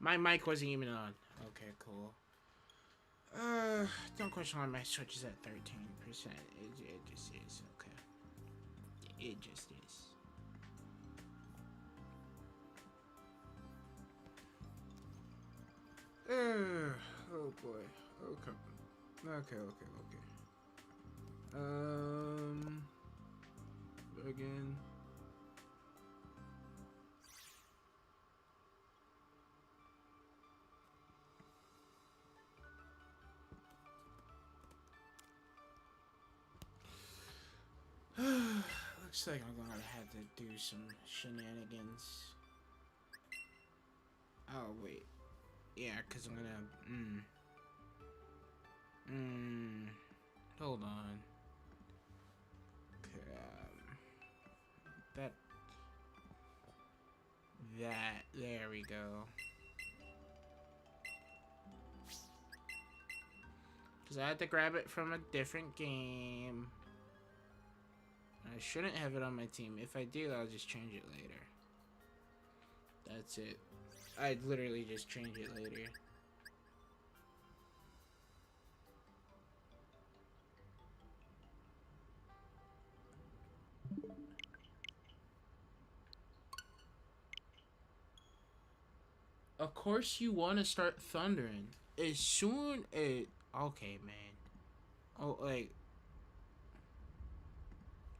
My mic wasn't even on. Okay, cool. Don't question why my Switch is at 13%. It just is, okay. It just is. Oh boy. Okay. Okay. Again. Looks like I'm gonna have to do some shenanigans. Oh, wait. Yeah, because I'm gonna... Hold on. Okay, there we go. Because I had to grab it from a different game. I shouldn't have it on my team. If I do, I'll just change it later. That's it. I'd literally just change it later. Of course you want to start thundering. As soon as... Okay, man. Oh, like...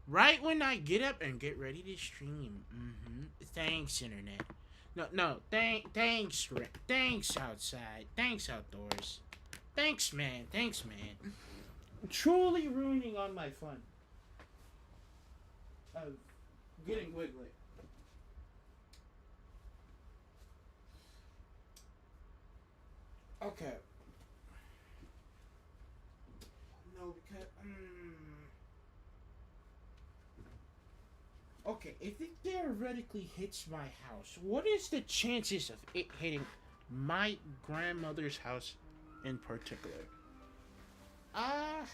Right when I get up and get ready to stream. Thanks, internet. No. Thanks, thanks outside. Thanks outdoors. Thanks, man. Truly ruining on my fun of getting Wiglett. Okay. No, because... Okay, if it theoretically hits my house, what is the chances of it hitting my grandmother's house in particular? I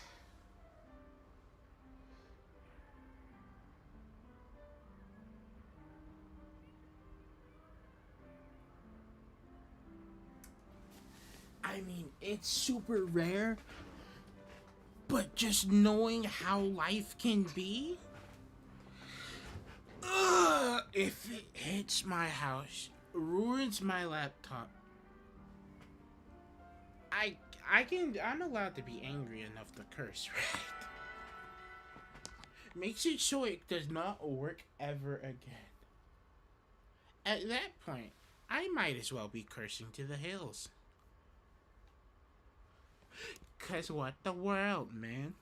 mean, it's super rare, but just knowing how life can be, if it hits my house, ruins my laptop, I'm allowed to be angry enough to curse, right? Makes it so it does not work ever again. At that point, I might as well be cursing to the hills. 'Cause what the world, man?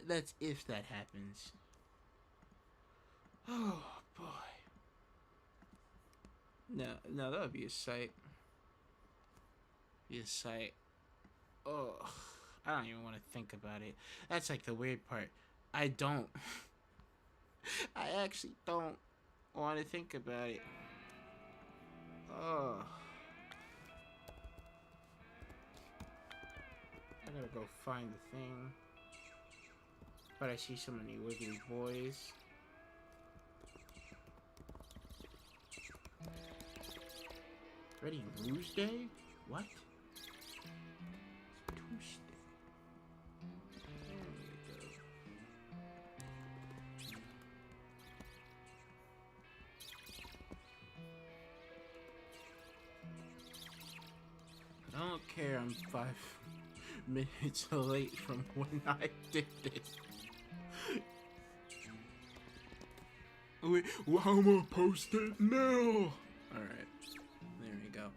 That's if that happens. Oh, boy. No, that would be a sight. Be a sight. Oh, I don't even want to think about it. That's like the weird part. I don't. I actually don't want to think about it. Oh. I gotta go find the thing. But I see so many wiggly boys. Reddy Tuesday? What? It's Tuesday. There we go. I don't care, I'm 5 minutes late from when I did this. Wait, well, I'm gonna post it now! Alright. There we go.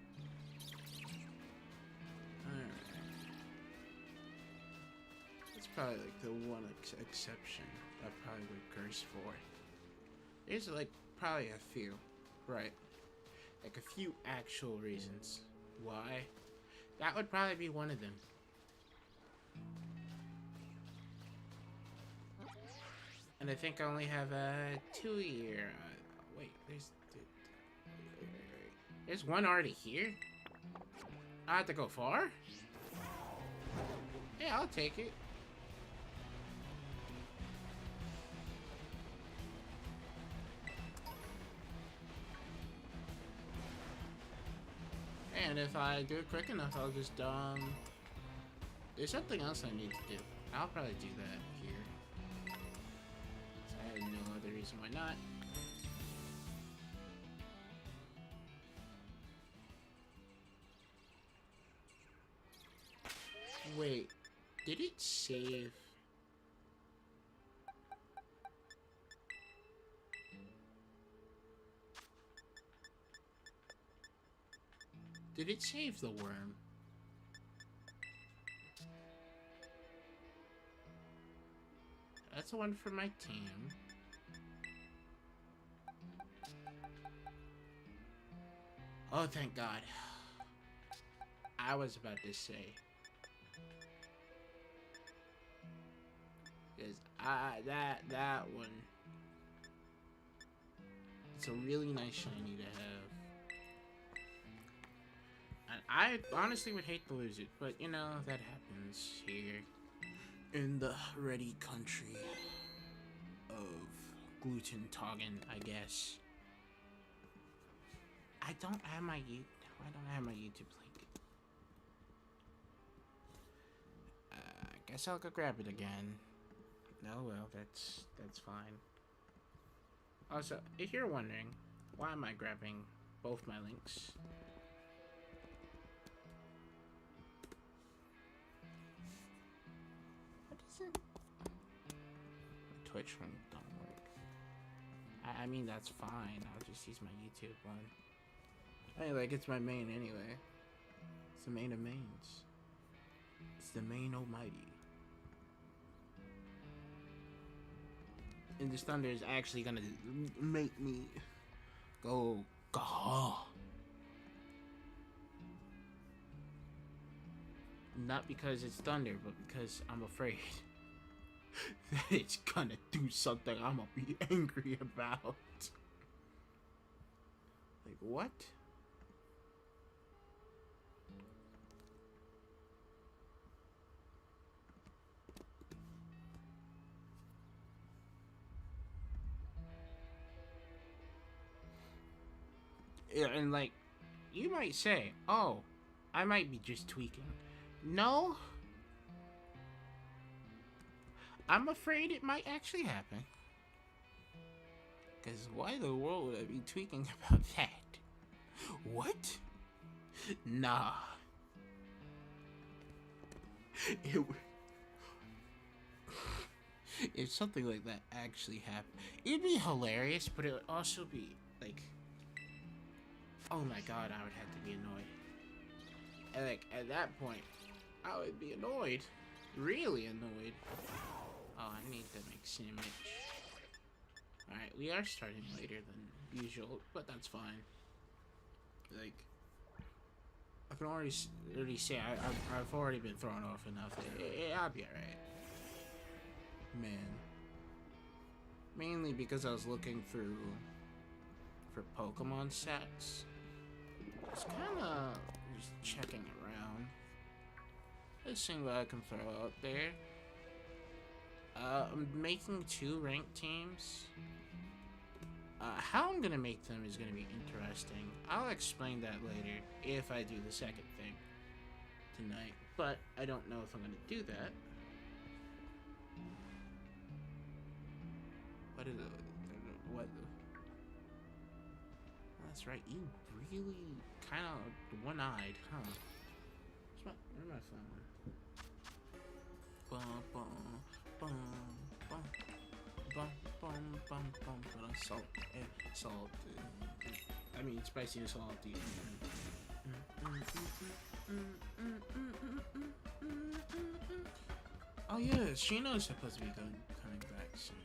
Alright. It's probably like the one exception I probably would curse for. There's like probably a few. Right. Like a few actual reasons why. That would probably be one of them. And I think I only have a 2-year. Wait, there's one already here? I have to go far? Yeah, I'll take it. And if I do it quick enough, I'll just, there's something else I need to do. I'll probably do that here. So I have no other reason why not. Wait, did it save? Did it save the worm? That's the one for my team. Oh, thank God. I was about to say. Because that one. It's a really nice shiny to have. And I honestly would hate to lose it, but you know, that happens here. In the Reddy country of gluten toggin, I guess. I don't have my YouTube link. I guess I'll go grab it again. Oh well, that's fine. Also, if you're wondering, why am I grabbing both my links? What is it? The Twitch link don't work. I mean, that's fine. I'll just use my YouTube one. Anyway, it's my main anyway. It's the main of mains. It's the main almighty. And this thunder is actually gonna make me go gah. Not because it's thunder, but because I'm afraid that it's gonna do something I'm gonna be angry about. Like, what? And like, you might say, oh, I might be just tweaking. No. I'm afraid it might actually happen. Because why in the world would I be tweaking about that? What? Nah. If something like that actually happened, it'd be hilarious, but it would also be like, oh my God, I would have to be annoyed. And like, at that point, I would be annoyed. Really annoyed. Oh, I need to make sandwich. Alright, we are starting later than usual, but that's fine. Like, I can already say I've already been thrown off enough. I'll be alright. Man. Mainly because I was looking through for Pokemon sets. Just kinda just checking around. Let's see what I can throw out there. I'm making 2 ranked teams. How I'm gonna make them is gonna be interesting. I'll explain that later if I do the second thing tonight, but I don't know if I'm gonna do that. What is it? What? That's right, you really kind of one-eyed, huh? Where's my phone? Bum, bum, bum, bum, bum, bum, bum, bum, bum, salt, salt. I mean, spicy and salty. Oh yeah, Shino's supposed to be coming back soon.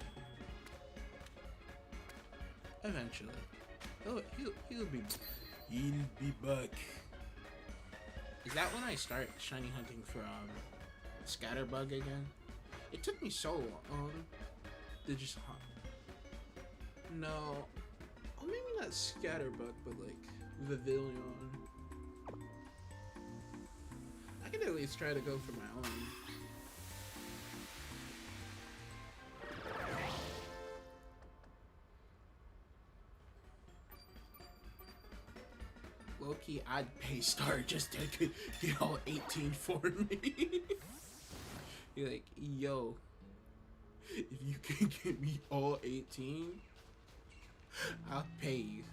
Eventually. He'll be back. Is that when I start shiny hunting for Scatterbug again? It took me so long to just hunt. No, oh maybe not Scatterbug, but like Vivillon. I can at least try to go for my own. Low-key, I'd pay Star just to get all 18 for me. You're like, yo, if you can get me all 18, I'll pay you.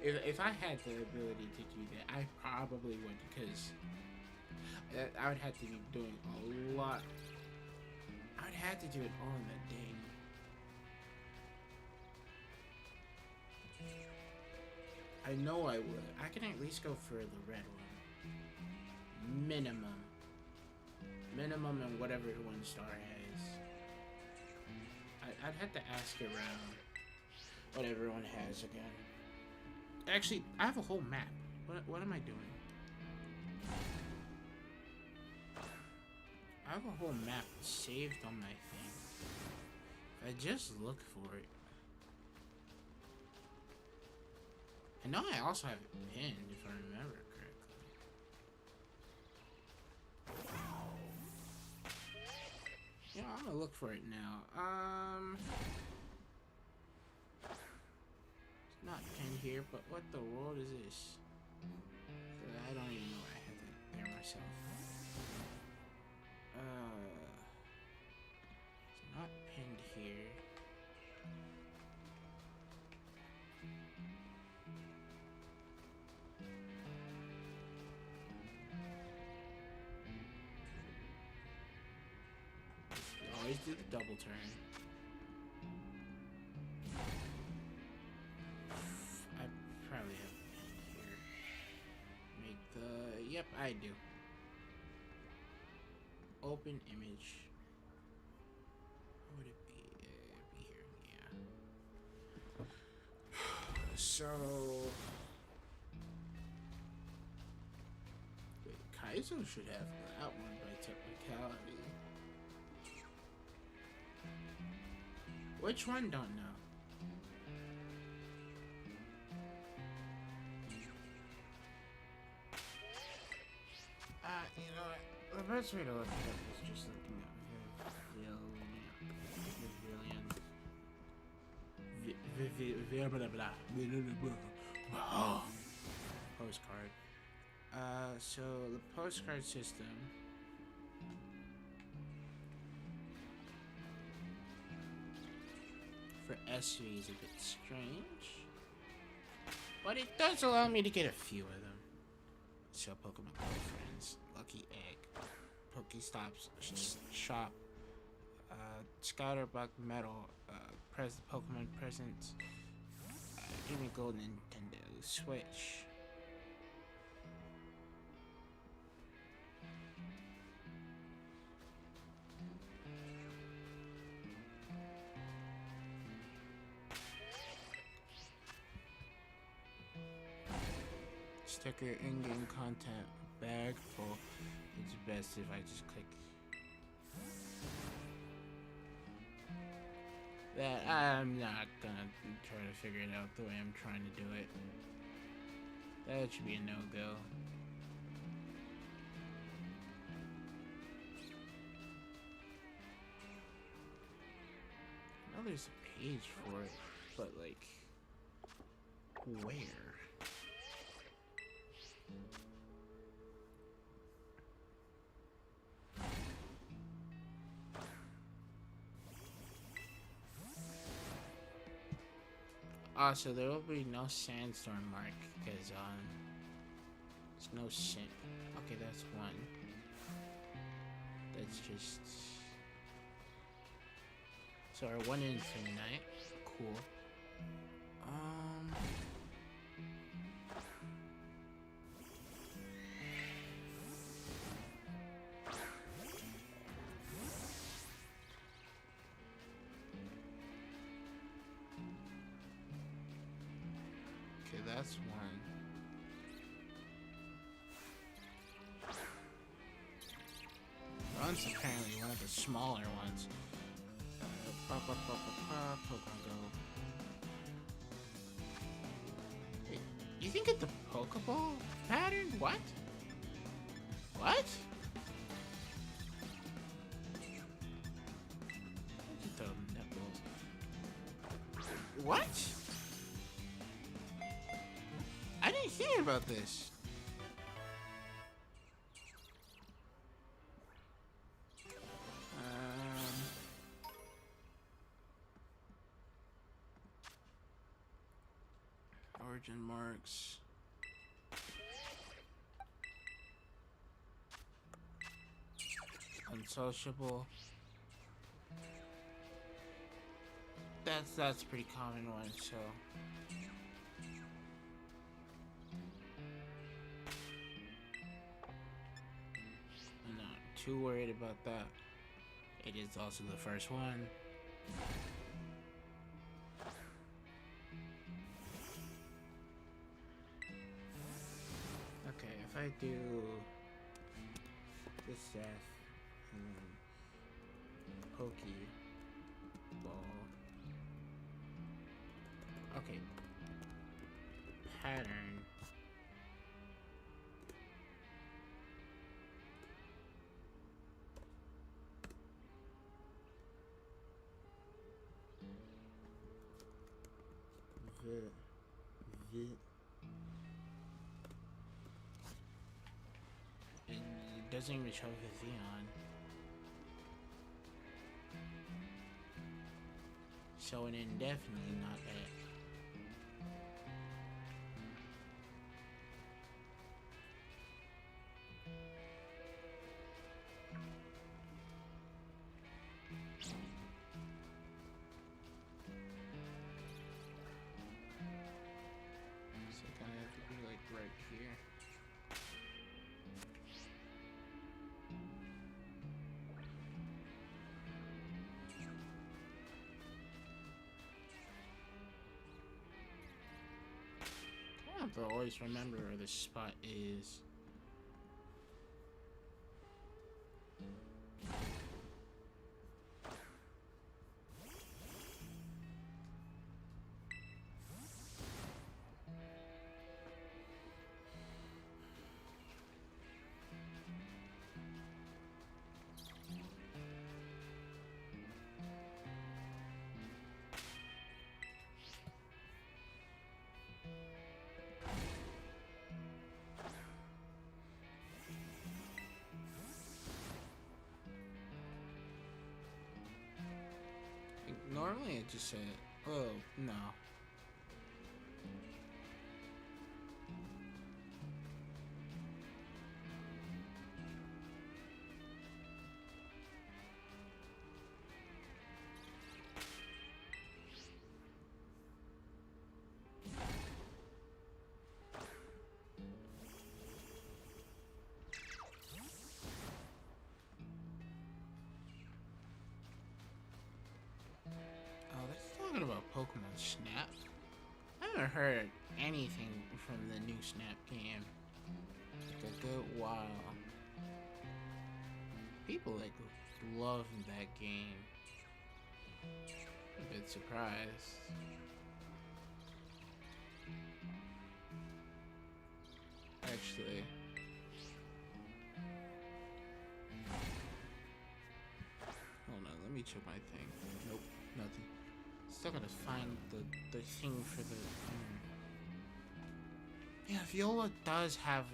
If I had the ability to do that, I probably would, because I would have to be doing a lot. I would have to do it all in a day. I know I would. I can at least go for the red one. Minimum. Minimum and whatever 1-star has. I'd have to ask around what everyone has again. Actually, I have a whole map. What am I doing? I have a whole map saved on my thing. If I just look for it. I know I also have it pinned, if I remember correctly. Yeah, I'm gonna look for it now. It's not pinned here, but what the world is this? I don't even know I have that there myself. It's not pinned here. Always do the double turn. I probably have a pen here. Make the... Yep, I do. Open image. What would it be? It'd be here, yeah. So... Wait, Kaizo should have that one by technicality. Which one? Don't know. You know what? The best way to look it up is just looking at postcard. So the postcard system. For SV is a bit strange, but it does allow me to get a few of them. So Pokemon Go Friends, Lucky Egg, Pokestops Shop, Scatterbug Metal, Pokemon Presents, Give Me Gold Nintendo Switch. Sticker in-game content bag full. It's best if I just click that. I'm not gonna try to figure it out the way I'm trying to do it. That should be a no-go. I know there's a page for it, but like, where? So there will be no sandstorm mark because there's no sim. Okay, that's one. That's just so our one infinite. Cool. That's one. One's apparently one of the smaller ones. Pokemon Go. Wait, you can get the Pokeball pattern? What? What? What? about this. Origin marks. Unsociable. That's a pretty common one, so. I'm not too worried about that. It is also the first one. Okay, if I do this Seth and then Pokey Ball. Okay. Pattern. And it doesn't even show Vivian. So an indefinitely not that. So I kind of have to be like right here. I have to always remember where this spot is. Normally it just said, oh, no. Talking about Pokemon Snap, I haven't heard anything from the new Snap game like a good while. People like love that game. I'm a bit surprised. Actually, hold on, let me check my thing. Nope, nothing. Still gotta find the thing for the. Yeah, Viola does have.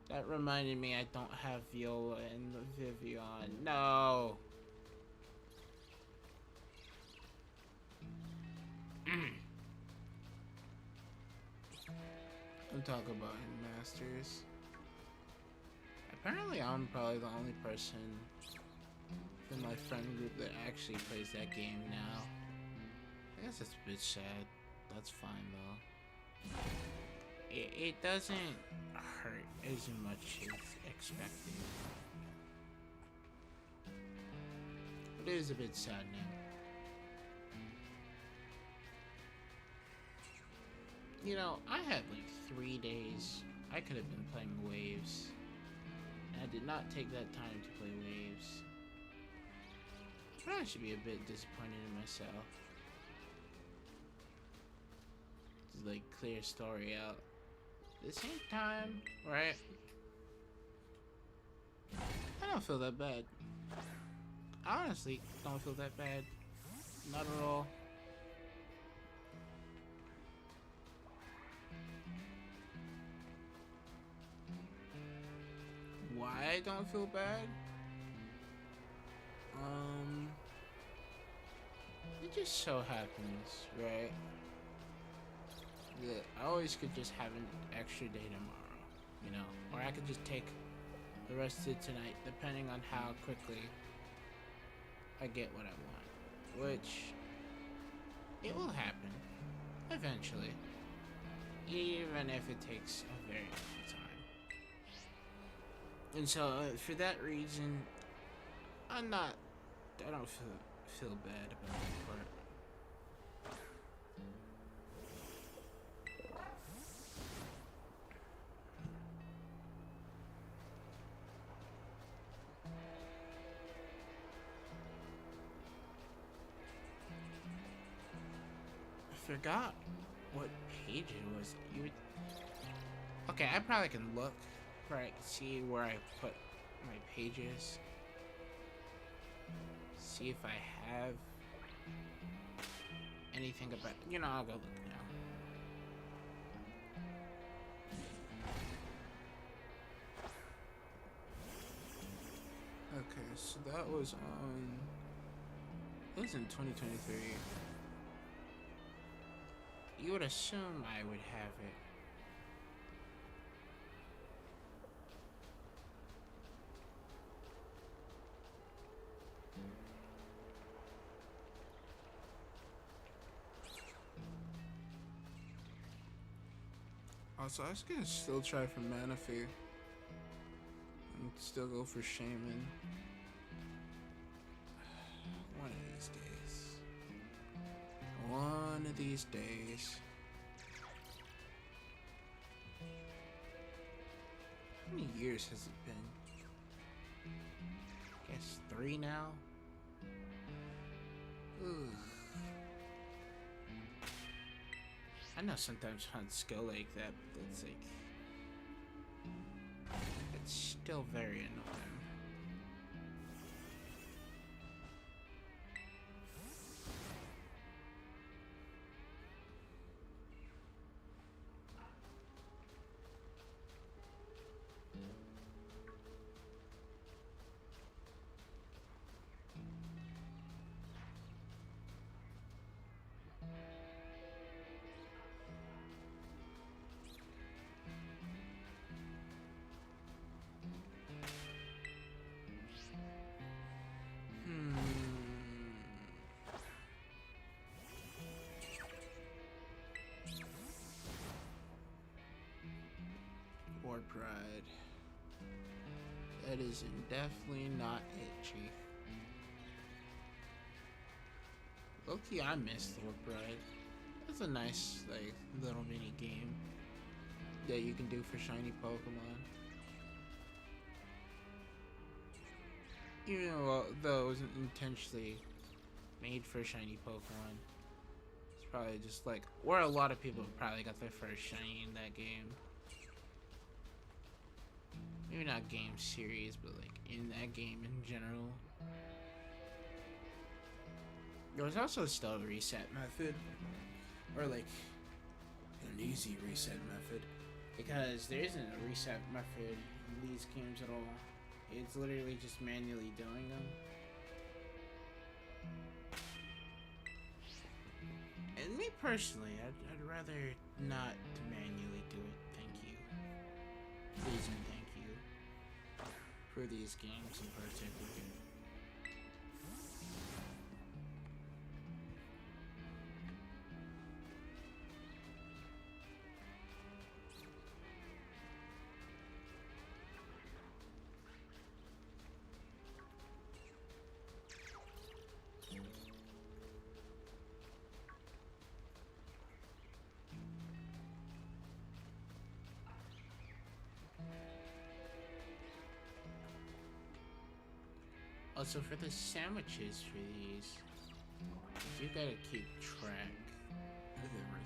That reminded me I don't have Viola and the Vivian. No. I'm talking about in Masters. Apparently, I'm probably the only person in my friend group that actually plays that game now. I guess it's a bit sad. That's fine though. It doesn't hurt as much as expected. But it is a bit saddening. You know, I had like 3 days. I could have been playing Waves. I did not take that time to play Waves. I probably should be a bit disappointed in myself. To like clear story out. At the same time, right? I don't feel that bad. I honestly don't feel that bad. Not at all. I don't feel bad. It just so happens, right, that I always could just have an extra day tomorrow, you know? Or I could just take the rest of tonight, depending on how quickly I get what I want. Which, it will happen, eventually. Even if it takes a very long time. And so, for that reason, I don't feel bad about that part. I forgot what page it was. Okay, I probably can look, right, see where I put my pages. See if I have anything about, I'll go look now. Okay, so that was it was in 2023. You would assume I would have it. Also, I was gonna still try for Manaphy. And still go for Shaman. One of these days. One of these days. How many years has it been? I guess 3 now? Ugh. I know sometimes hunts go like that, but it's like... it's still very annoying. War Pride. That is definitely not it, Chief. Low-key, I missed War Pride. That's a nice, like, little mini game that you can do for shiny Pokemon. Even though it wasn't intentionally made for shiny Pokemon. It's probably just like where a lot of people probably got their first shiny in that game. Maybe not game series, but like in that game in general. There was also still a reset method. Or like an easy reset method. Because there isn't a reset method in these games at all. It's literally just manually doing them. And me personally, I'd rather not manually do it. Thank you. Please and thank you. For these games in particular. Also, for the sandwiches for these, you gotta keep track of everything.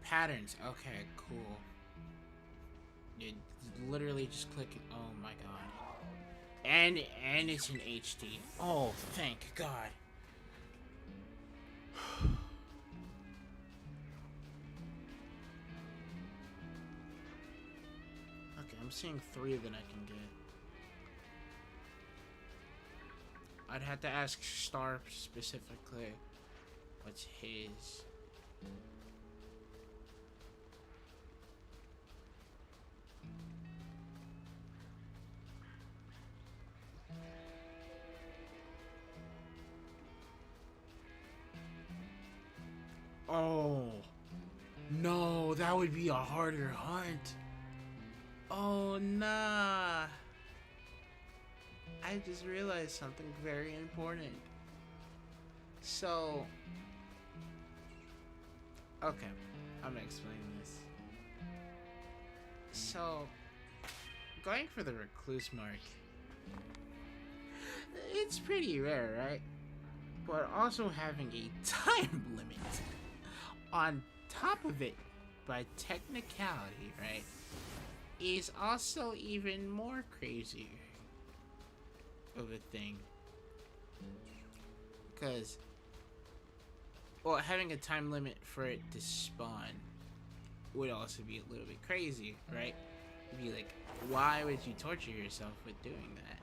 Patterns. Okay, cool. You literally just click it. Oh my god. And it's in HD. Oh, thank God. Okay, I'm seeing 3 that I can get. I'd have to ask Star specifically what's his. Oh no, that would be a harder hunt. Oh nah. I just realized something very important. So, okay, I'm gonna explain this. So, going for the Recluse mark, it's pretty rare, right? But also having a time limit on top of it, by technicality, right, is also even more crazy of a thing. Because, well, having a time limit for it to spawn would also be a little bit crazy, right? You'd be like, why would you torture yourself with doing that?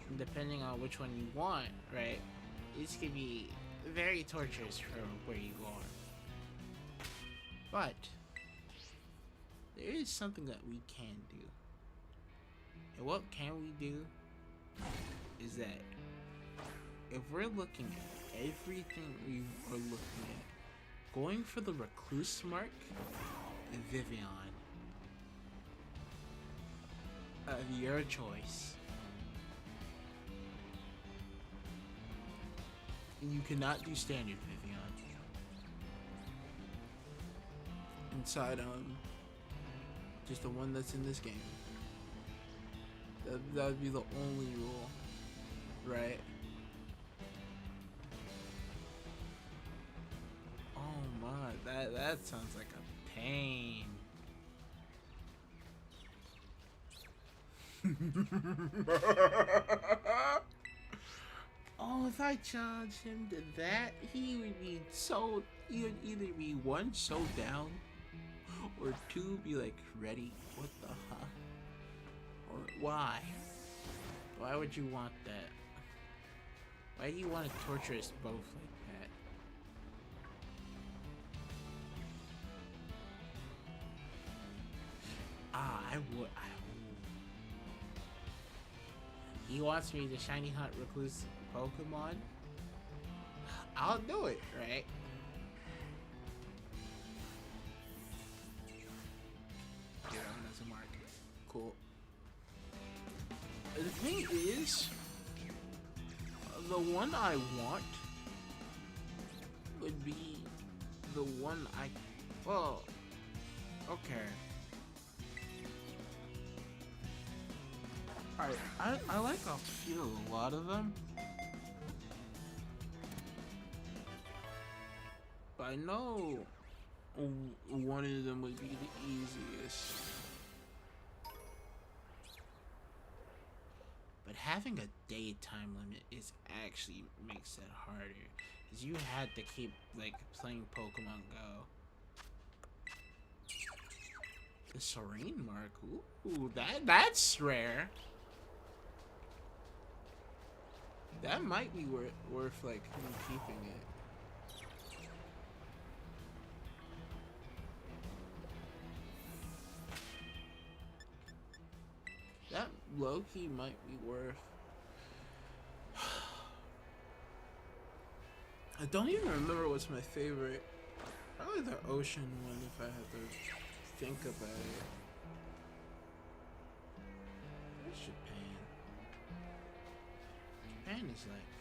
And depending on which one you want, right, this could be very torturous from where you are. But there is something that we can do. And what can we do is that if we're looking at everything we are looking at, going for the Recluse mark, Vivian, of your choice. You cannot do standard Vivian. Inside just the one that's in this game. That would be the only rule, right? Oh my, that sounds like a pain. Oh, if I challenge him to that, he would be so, he would either be 1, so down, or 2, be like, Reddy, what the huh? Or why? Why would you want that? Why do you want to torture us both like that? I would. He wants me to shiny hunt Recluse Pokemon. I'll do it, right? Get on as a mark. Cool. The thing is, the one I want would be the one I. Well, okay. Alright, I like a lot of them. But I know one of them would be the easiest. But having a daytime limit is actually makes it harder. Because you had to keep, like, playing Pokemon Go. The Serene mark, ooh, that's rare. That might be worth like me keeping it. That low-key might be worth. I don't even remember what's my favorite. Probably the ocean one if I had to think about it. Where's Japan? Japan is like,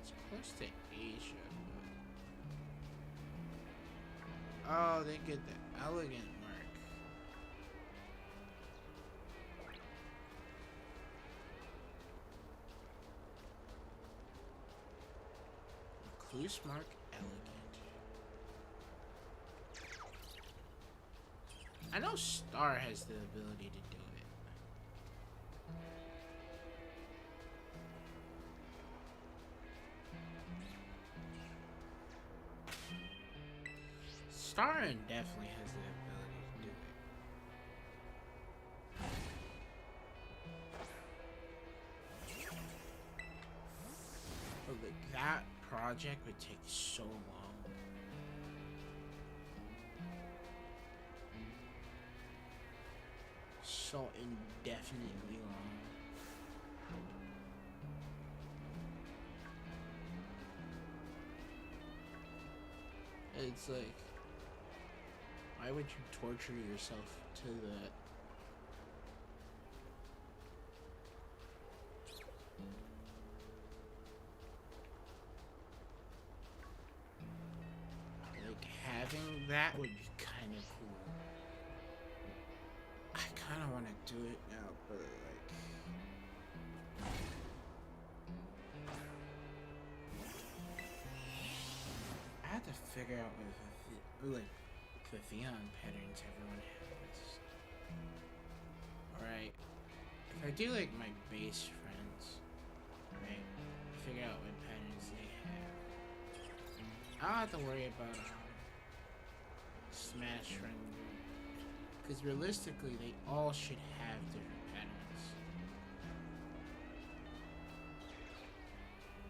it's close to Asia, but oh, they get the elegant mark. Recluse Mark Elegant. I know Star has the ability to do it. Star definitely has the ability to do it. But like that project would take so long. So indefinitely long. It's like, why would you torture yourself to that? Like, having that would be kind of cool. I kind of want to do it now, but like... I have to figure out what like the Theon patterns everyone has. Alright. If I do like my base friends, right? Figure out what patterns they have. I don't have to worry about Smash friend group. Because realistically they all should have different patterns.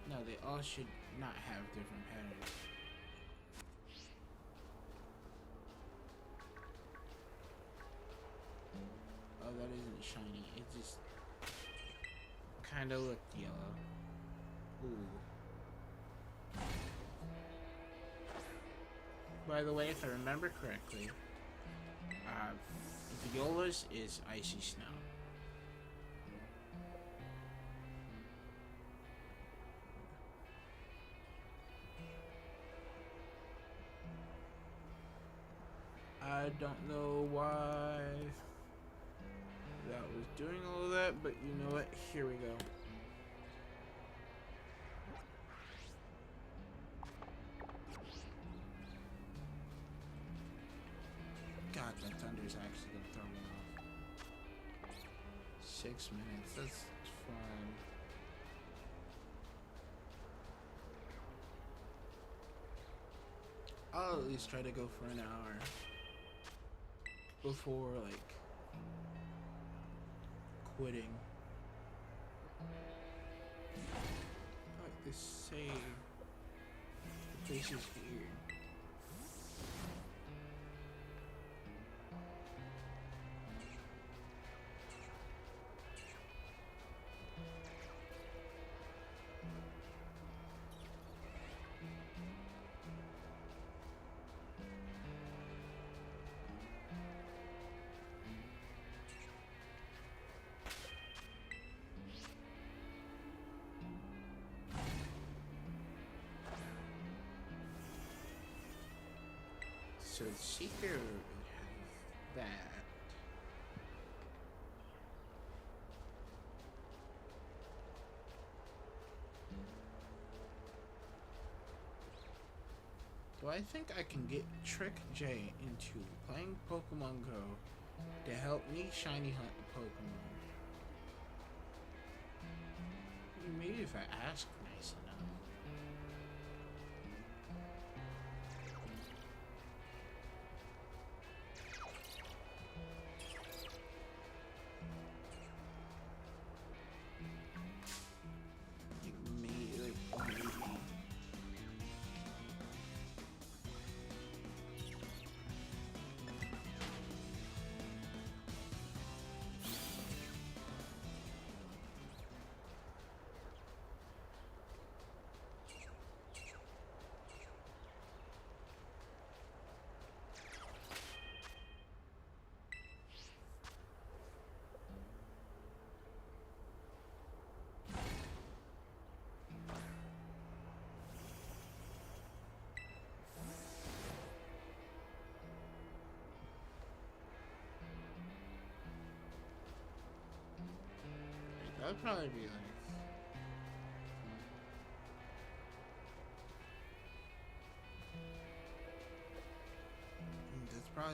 No, they all should not have different patterns. Oh, that isn't shiny. It just kind of looked yellow. Ooh. By the way, if I remember correctly, Viola's is Icy Snow. I don't know why that was doing all that, but you know what? Here we go. God, that thunder's actually gonna throw me off. 6 minutes, that's fine. I'll at least try to go for an hour before, like, quitting. Like this save. The place is weird. So the Seeker would have that. Do I think I can get Trick J into playing Pokemon Go to help me shiny hunt a Pokemon? Maybe if I ask nice enough. That'd probably be like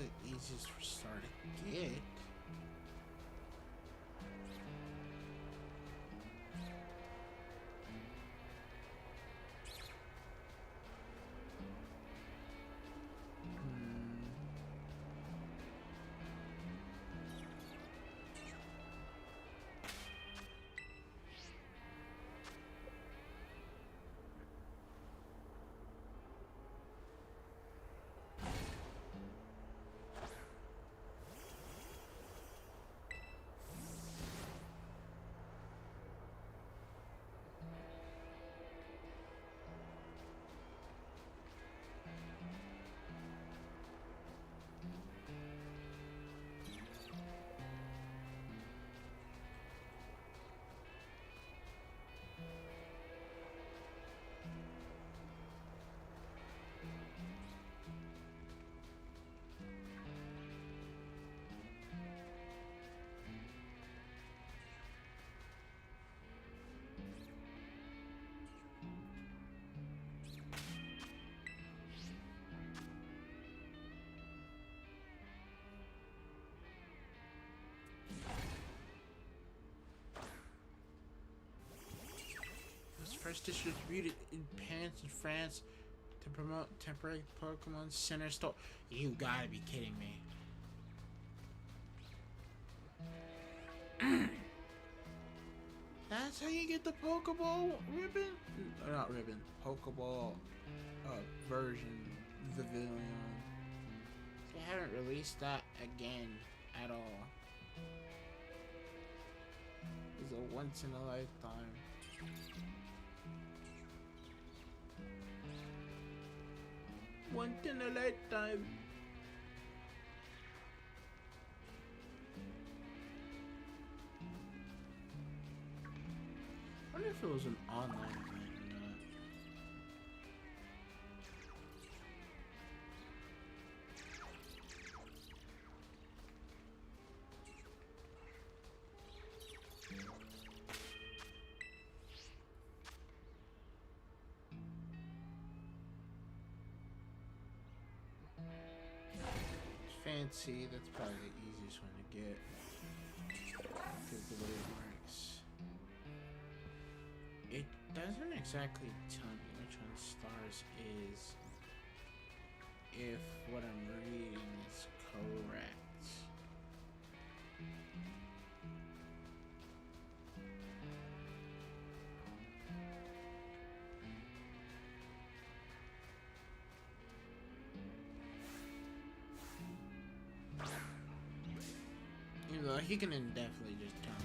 probably the easiest star to get. First distributed in Paris and France to promote temporary Pokemon Center store. You gotta be kidding me. That's how you get the Pokeball ribbon? Not ribbon. Pokeball version Pavilion. They haven't released that again at all. It's a once in a lifetime. Once in a lifetime. I wonder if it was an online event or not. Fancy, that's probably the easiest one to get. Because the way it works. It doesn't exactly tell me which one stars is if what I'm reading is correct. Even though he can definitely just tell me.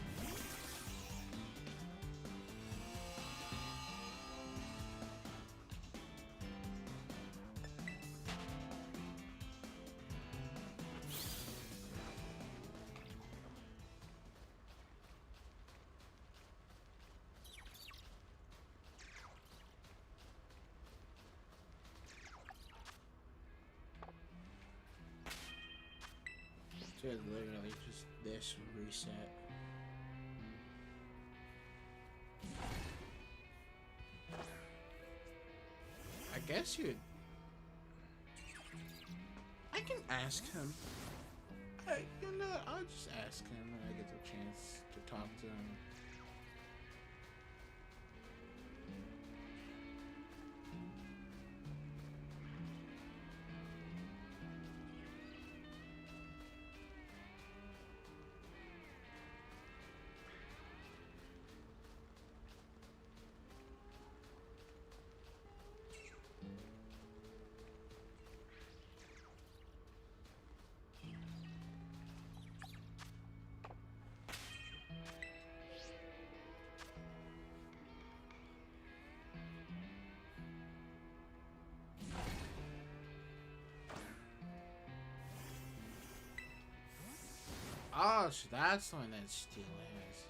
So it's literally just this reset. I guess you. I can ask him. I'll just ask him when I get the chance to talk to him. Oh, so that's the one that Steel has.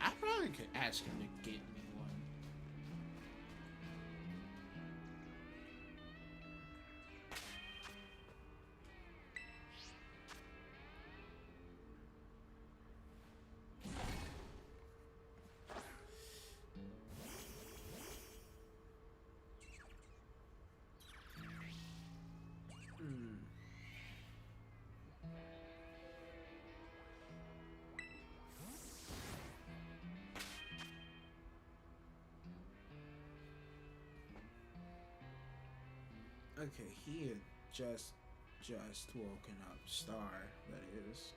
I probably could ask him to get me one. Okay, he had just woken up. Star, that is.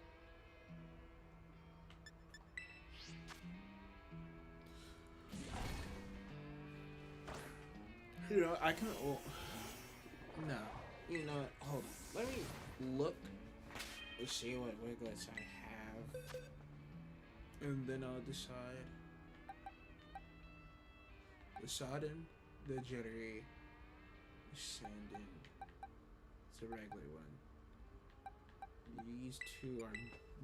You know, I can. Oh, no. You know what? Hold on. Let me look to see what Wiglets I have. And then I'll decide. The Sodden, the Jittery, the Sandin. It's a regular one. These two are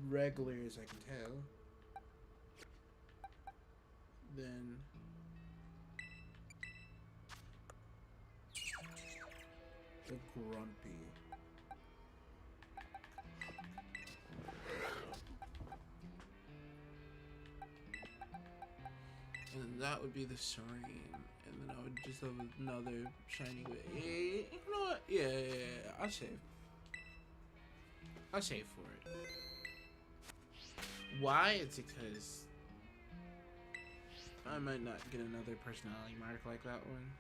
regular as I can tell. Then the Grumpy. And that would be the Serene. And then I would just have another shiny way. You know what? Yeah. I'll save. I'll save for it. Why? It's because I might not get another personality mark like that one.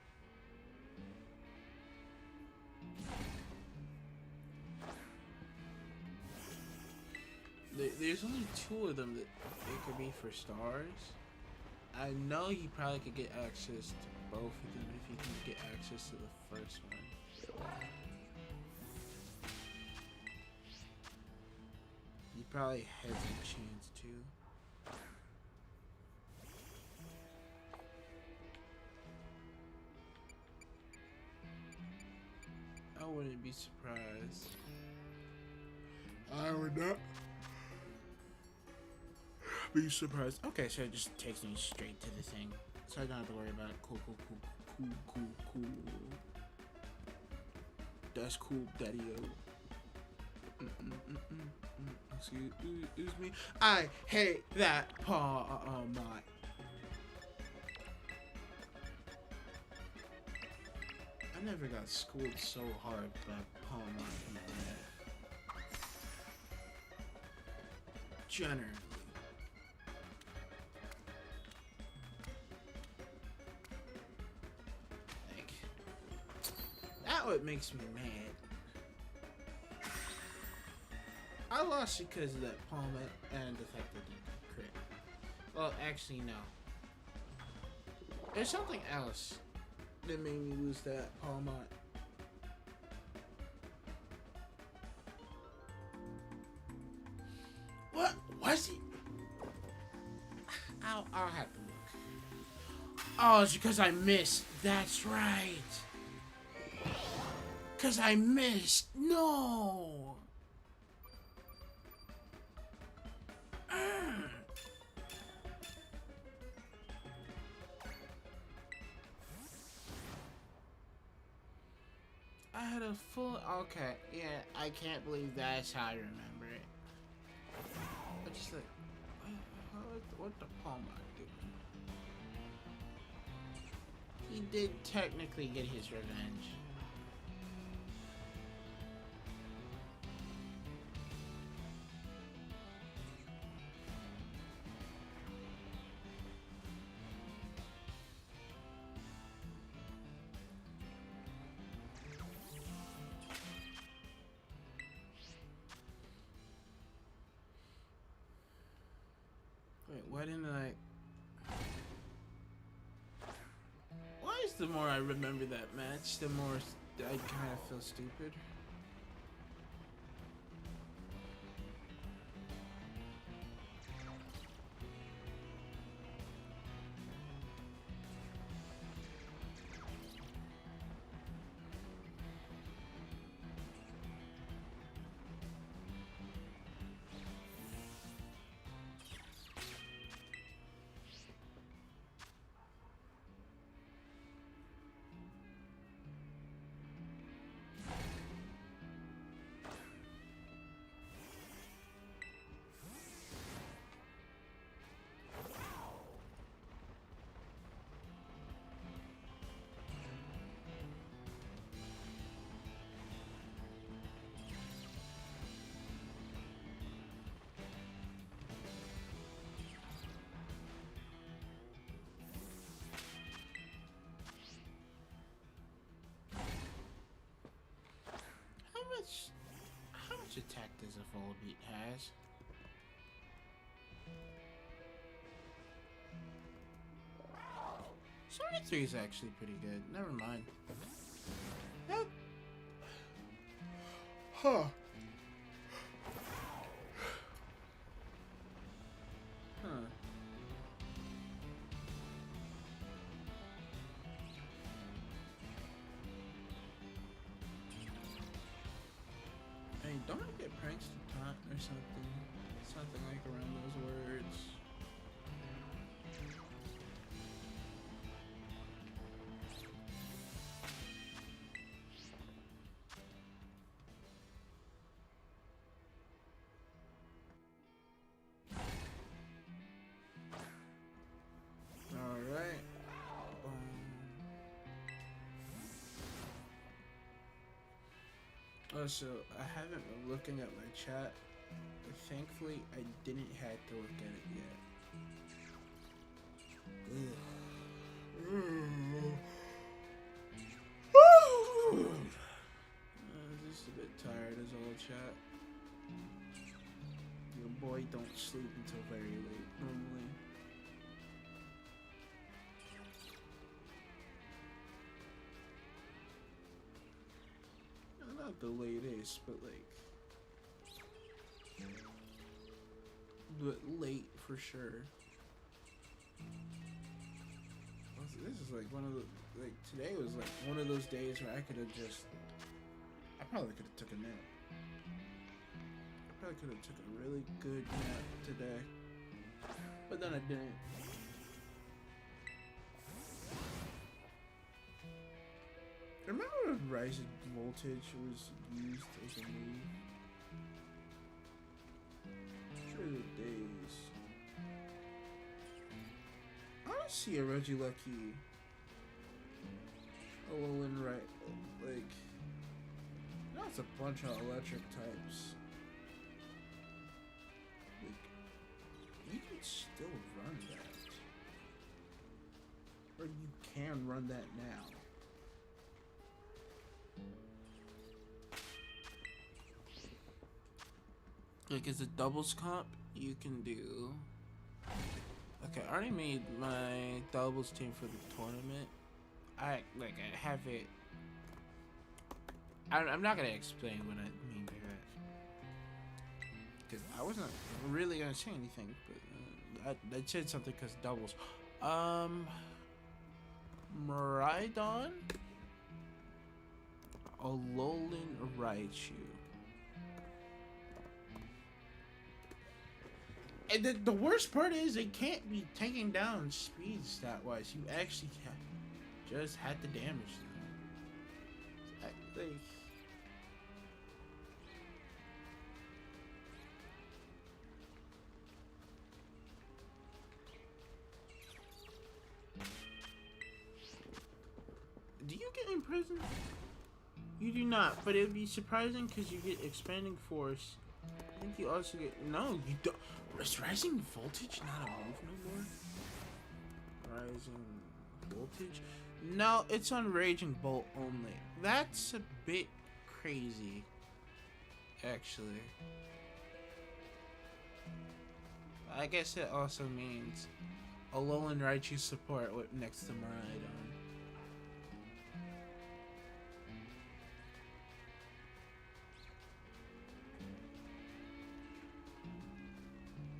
There's only 2 of them that it could be for stars. I know he probably could get access to both of them if he can get access to the first one. He probably has a chance to. I wouldn't be surprised. I would not be surprised. Okay, so it just takes me straight to the thing. So I don't have to worry about it. Cool. That's cool, daddy-o. Excuse me. I hate that Palmot. I never got schooled so hard by Palmot in my life. Generally. Like, that what makes me mad. I lost because of that Palmot and the fact that he crit. Well, actually, no. There's something else that made me lose that Palmot. What was it? I'll have to look. Oh, it's because I missed. That's right. Because I missed. No. I had a full... Okay, yeah, I can't believe that's how I remember it. I just like... What the Palmot doing? He did technically get his revenge. Wait, why didn't I... Why is the more I remember that match, the more I kind of feel stupid? attack does a Volbeat has? Sonic 3 is actually pretty good. Never mind. Yep. Huh. Huh. Hey, don't I get pranked to taunt or something? Something like around those words. Alright. Also, I haven't been looking at my chat, but thankfully I didn't have to look at it yet. Just a bit tired as all chat. Your boy don't sleep until very late normally. Not the latest, but like, but late for sure. This is like one of the, like, today was like one of those days where I could have just, I probably could have took a nap. I probably could have took a really good nap today, but then I didn't. Remember when Rising Voltage was used as a move? Sure the days. I don't see a Regilucky Alolan right, like, that's a bunch of electric types. Like, you can still run that. Or you can run that now. Like, as a doubles comp, you can do... Okay, I already made my doubles team for the tournament. I have it... I'm not gonna explain what I mean by that. Because I wasn't really gonna say anything, but I said something because doubles. Miraidon? Alolan Raichu. And the worst part is it can't be taking down speed stat wise. You actually just had to damage them. Do you get imprisoned? You do not, but it would be surprising because you get expanding force. I think you also get... No, you don't. Is Rising Voltage not a move no more? Rising Voltage? No, it's on Raging Bolt only. That's a bit crazy, actually. I guess it also means Alolan Raichu support next to Miraidon.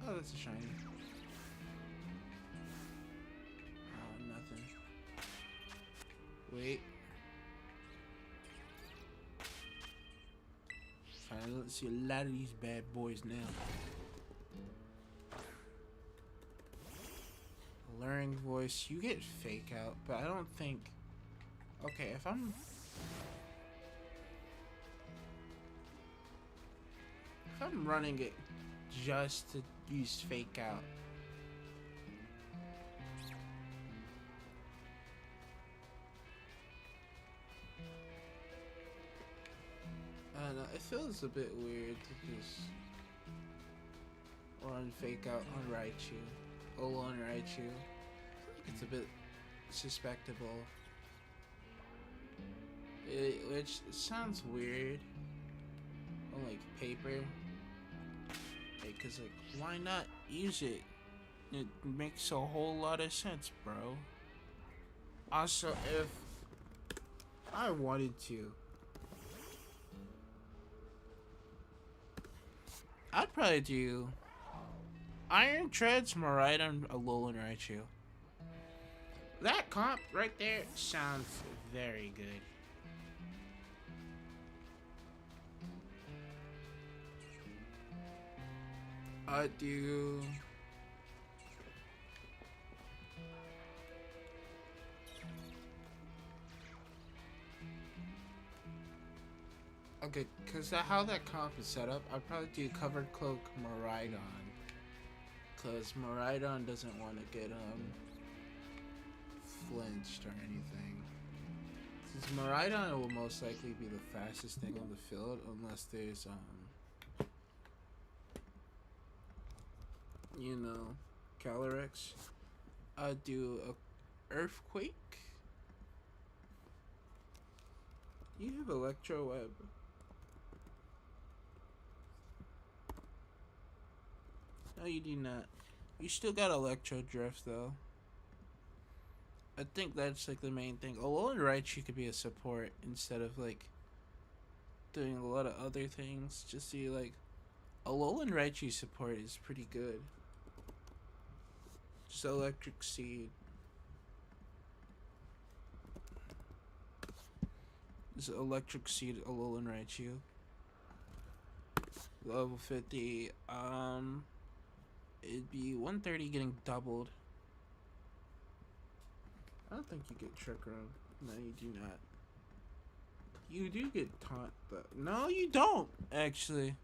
Oh, that's a shiny. Oh, nothing. Wait. Finally, let's see a lot of these bad boys now. Alluring voice, you get fake out, but I don't think... Okay, if I'm running it just to use fake out, I don't know, it feels a bit weird to just run fake out on Raichu. On Raichu. I feel like it's a bit suspectable. Which sounds weird. on like paper. Because like, why not use it? It makes a whole lot of sense, bro. Also, if I wanted to, I'd probably do Iron Treads, Miraidon, Alolan Raichu. That comp right there sounds very good. I'd do... Okay, because how that comp is set up, I'd probably do Covered Cloak Miraidon. Because Miraidon doesn't want to get flinched or anything. Since Miraidon will most likely be the fastest thing on the field unless there's you know, Calyrex. I'd do a Earthquake. You have Electro Web. No, you do not. You still got Electro Drift though. I think that's like the main thing. Alolan Raichu could be a support instead of like doing a lot of other things. Just see like Alolan Raichu support is pretty good. Just Electric Seed. Just Electric Seed Alolan Raichu. Level 50. It'd be 130 getting doubled. I don't think you get Trick Room. No, you do not. You do get Taunt though. No, you don't, actually.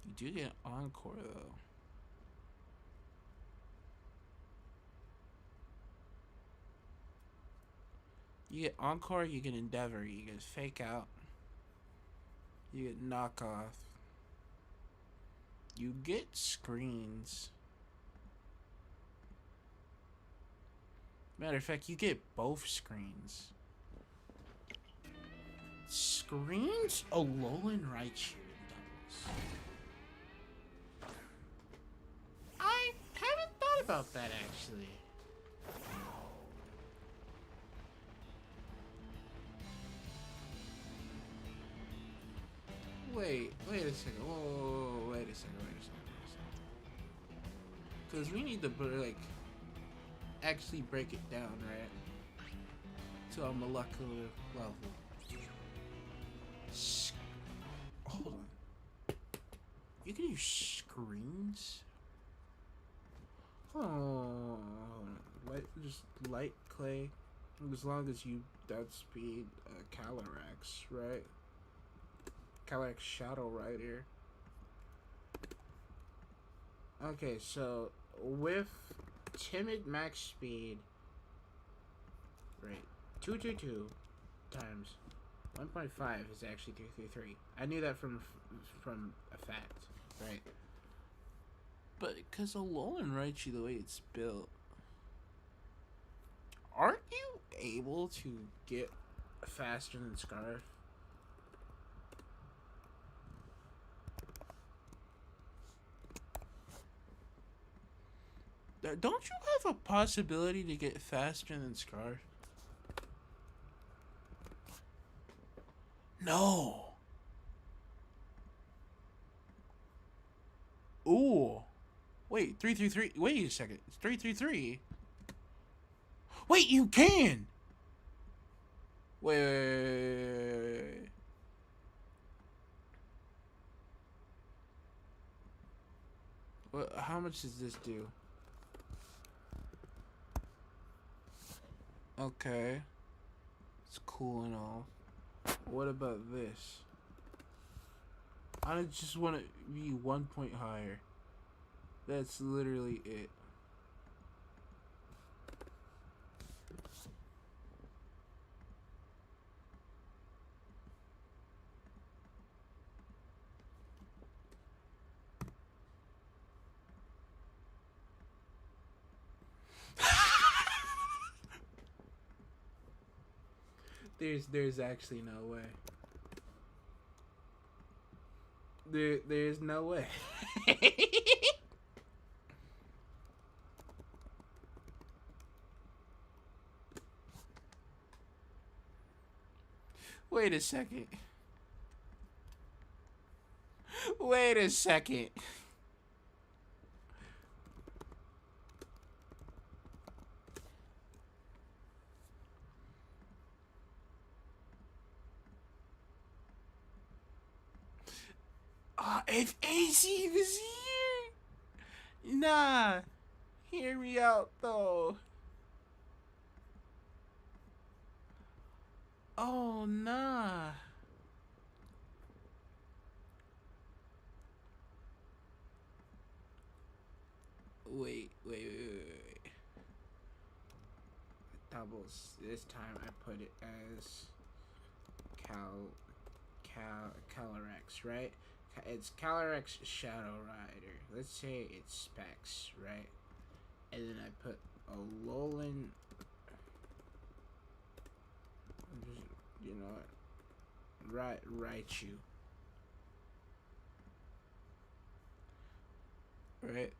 You do get Encore though. You get Encore, you get Endeavor, you get Fake Out. You get Knockoff. You get Screens. Matter of fact, you get both Screens. Screens? Alolan Raichu doubles. I haven't thought about that actually. Wait a second. Whoa, wait a second. Because we need to like actually break it down, right? To a molecular level. Hold on. You can use screens? Oh, just light clay. As long as you outspeed Calyrex, right? Calyrex Shadow Rider. Okay, so with Timid max speed, right? 222 times 1.5 is actually 333. I knew that from a fact, right? But because Alolan Raichu, the way it's built, aren't you able to get faster than Scarf? Don't you have a possibility to get faster than Scarf? No. Ooh. Wait, 333. Wait a second. It's 333. Wait, you can. Wait. What? How much does this do? Okay. It's cool and all. What about this? I just want to be 1 point higher. That's literally it. There's actually no way. There's no way. Wait a second. Wait a second. If AC was here, nah. Hear me out though. Oh nah. Wait. Doubles. This time I put it as Calyrex, right? It's Calyrex Shadow Rider. Let's say it's Specs, right? And then I put a Alolan. You know what? Raichu. Right?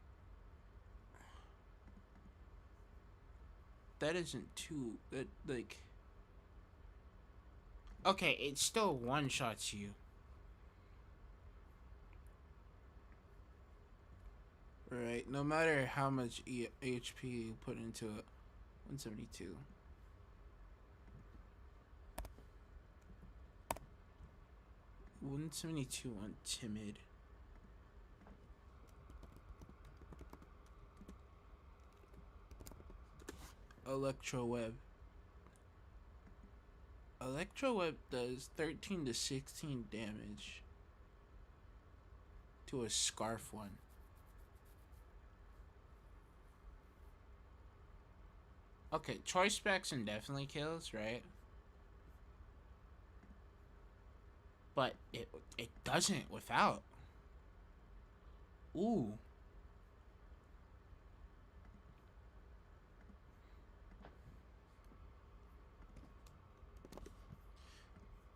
That isn't too. That, like. Okay, it still one-shots you. Right, no matter how much HP you put into it. 172. $172 on Timid. Electro Web. Electro Web does 13 to 16 damage to a Scarf one. Okay, Choice Specs indefinitely kills, right? But it doesn't without. Ooh.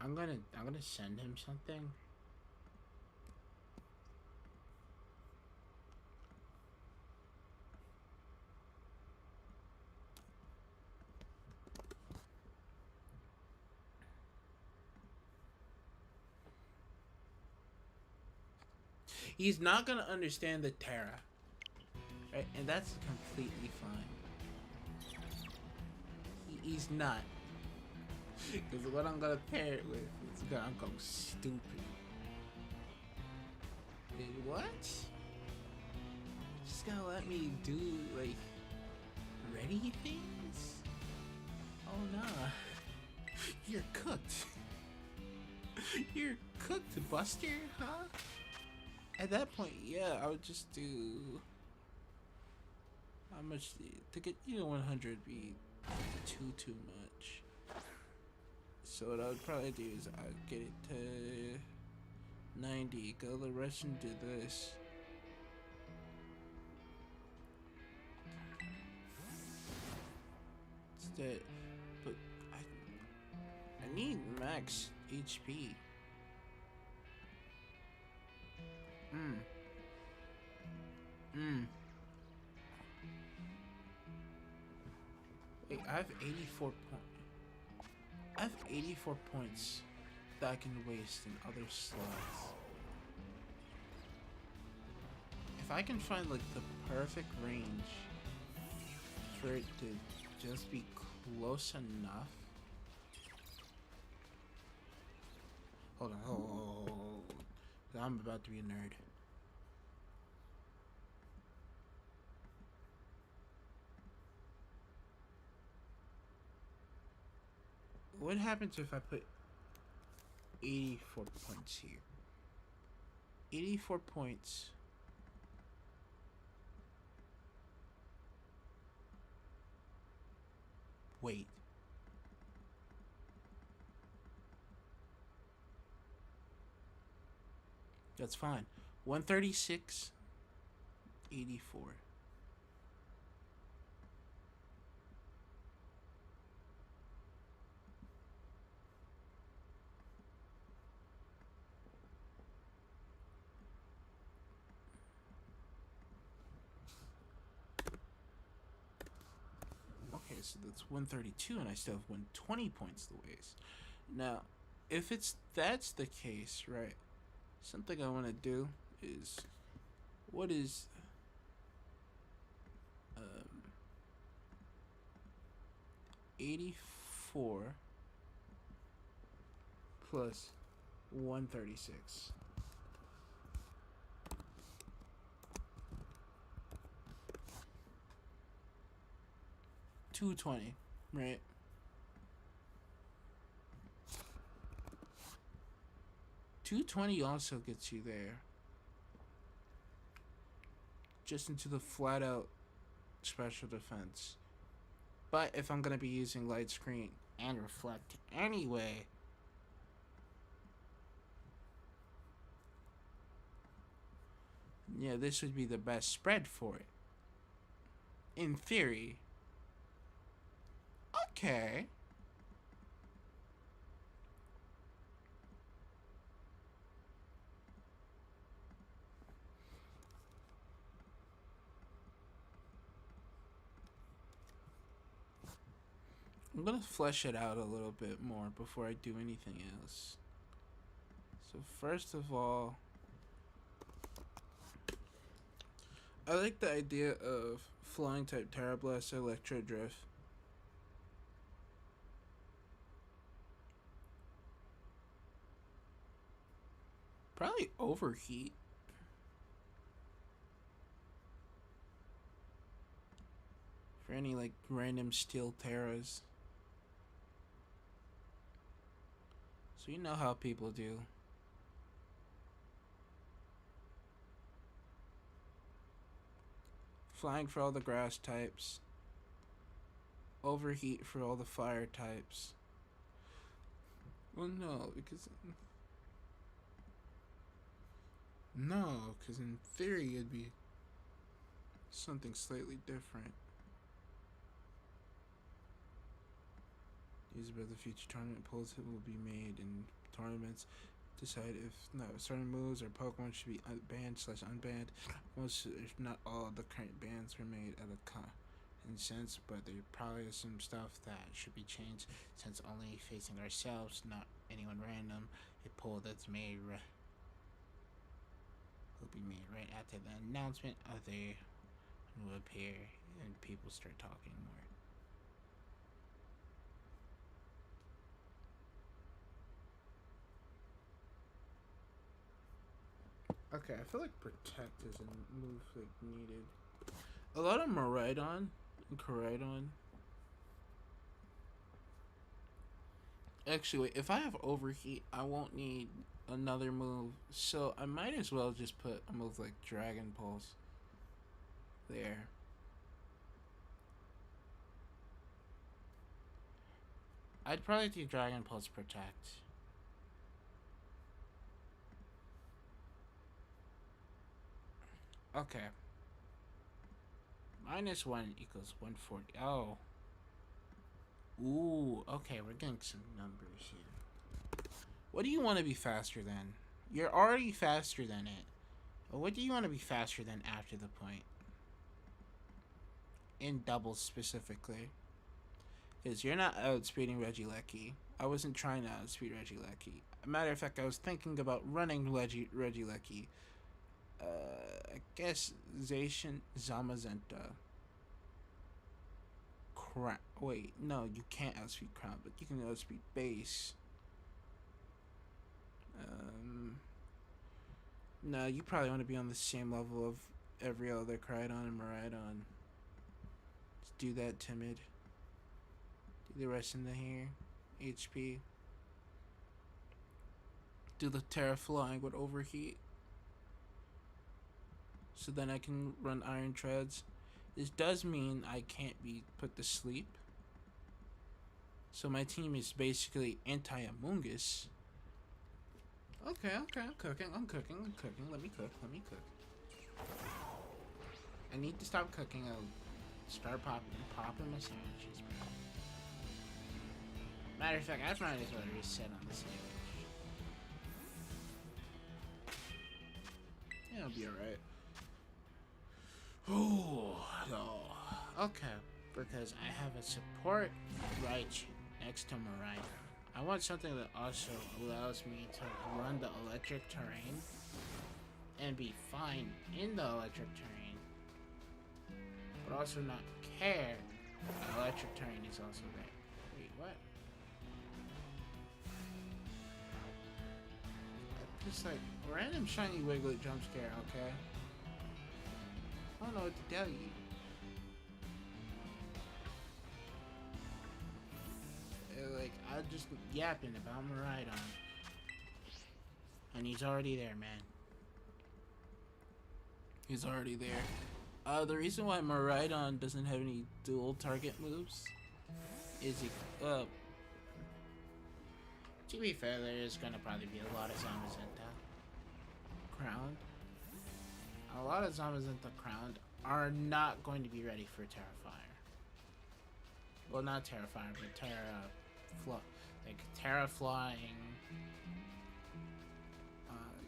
I'm gonna send him something. He's not gonna understand the Terra, right? And that's completely fine. He's not. Because what I'm gonna pair it with is gonna go stupid. What? Just gonna let me do like ready things? Oh nah. You're cooked. You're cooked, Buster, huh? At that point, yeah, I would just do. How much to get 100 be too much. So what I would probably do is I'd get it to 90, go the rest and do this. Instead, but I need max HP. Wait, I have 84 points. I have 84 points that I can waste in other slots. If I can find like the perfect range for it to just be close enough. Hold on. I'm about to be a nerd. What happens if I put 84 points here? 84 points. Wait. That's fine. 136, 84. so that's 132, and I still have 120 points the ways. Now, if that's the case, right? Something I want to do is, what is 84 plus 136? 220, right? $220 also gets you there. Just into the flat out special defense. But if I'm going to be using light screen and reflect anyway, yeah, this would be the best spread for it. In theory. Okay. I'm gonna flesh it out a little bit more before I do anything else. So first of all, I like the idea of flying type Terra Blast Electro Drift. Probably Overheat. For any like random steel Terras. So you know how people do. Flying for all the grass types. Overheat for all the fire types. Well, no, because in theory it'd be something slightly different. These about the future tournament polls that will be made in tournaments. Decide if certain moves or Pokemon should be banned/unbanned. Most, if not all, of the current bans were made at a in sense, but there probably is some stuff that should be changed since only facing ourselves, not anyone random. A poll that's made will be made right after the announcement of the will appear and people start talking more. Okay, I feel like Protect is a move like needed. A lot of Miraidon and Koraidon. Actually, wait, if I have Overheat, I won't need another move. So I might as well just put a move like Dragon Pulse there. I'd probably do Dragon Pulse Protect. Okay. -1 equals 140. Oh. Ooh, okay, we're getting some numbers here. What do you want to be faster than? You're already faster than it. But what do you want to be faster than after the point? In doubles specifically. Because you're not outspeeding Regieleki. I wasn't trying to outspeed Regieleki. Matter of fact, I was thinking about running Regieleki. I guess Zacian Zamazenta. Wait, no, you can't outspeed Crown, but you can outspeed Base. No, you probably want to be on the same level of every other Koraidon and Miraidon. Let's do that, Timid. Do the rest in the hair. HP. Do the Terra Flying with Overheat. So then I can run Iron Treads. This does mean I can't be put to sleep. So my team is basically anti-Amoongus. Okay, I'm cooking. Let me cook. I need to stop cooking. I'll start popping my sandwiches, bro. Matter of fact, I might as well reset on the sandwich. Yeah, I'll be alright. Oh, no. Okay. because I have a support right next to Miraidon. I want something that also allows me to run the electric terrain and be fine in the electric terrain, but also not care the electric terrain is also there. Wait, what? Just like random shiny Wiglett jump scare, okay? I don't know what to tell you. Like, I'm just yapping about Miraidon. And he's already there, man. He's already there. The reason why Miraidon doesn't have any dual target moves is he, to be fair, there is gonna probably be a lot of Zamazenta crowned. A lot of Zamazenta crowned are not going to be ready for Terrafire. Well, not Terrafire, but Terra flying.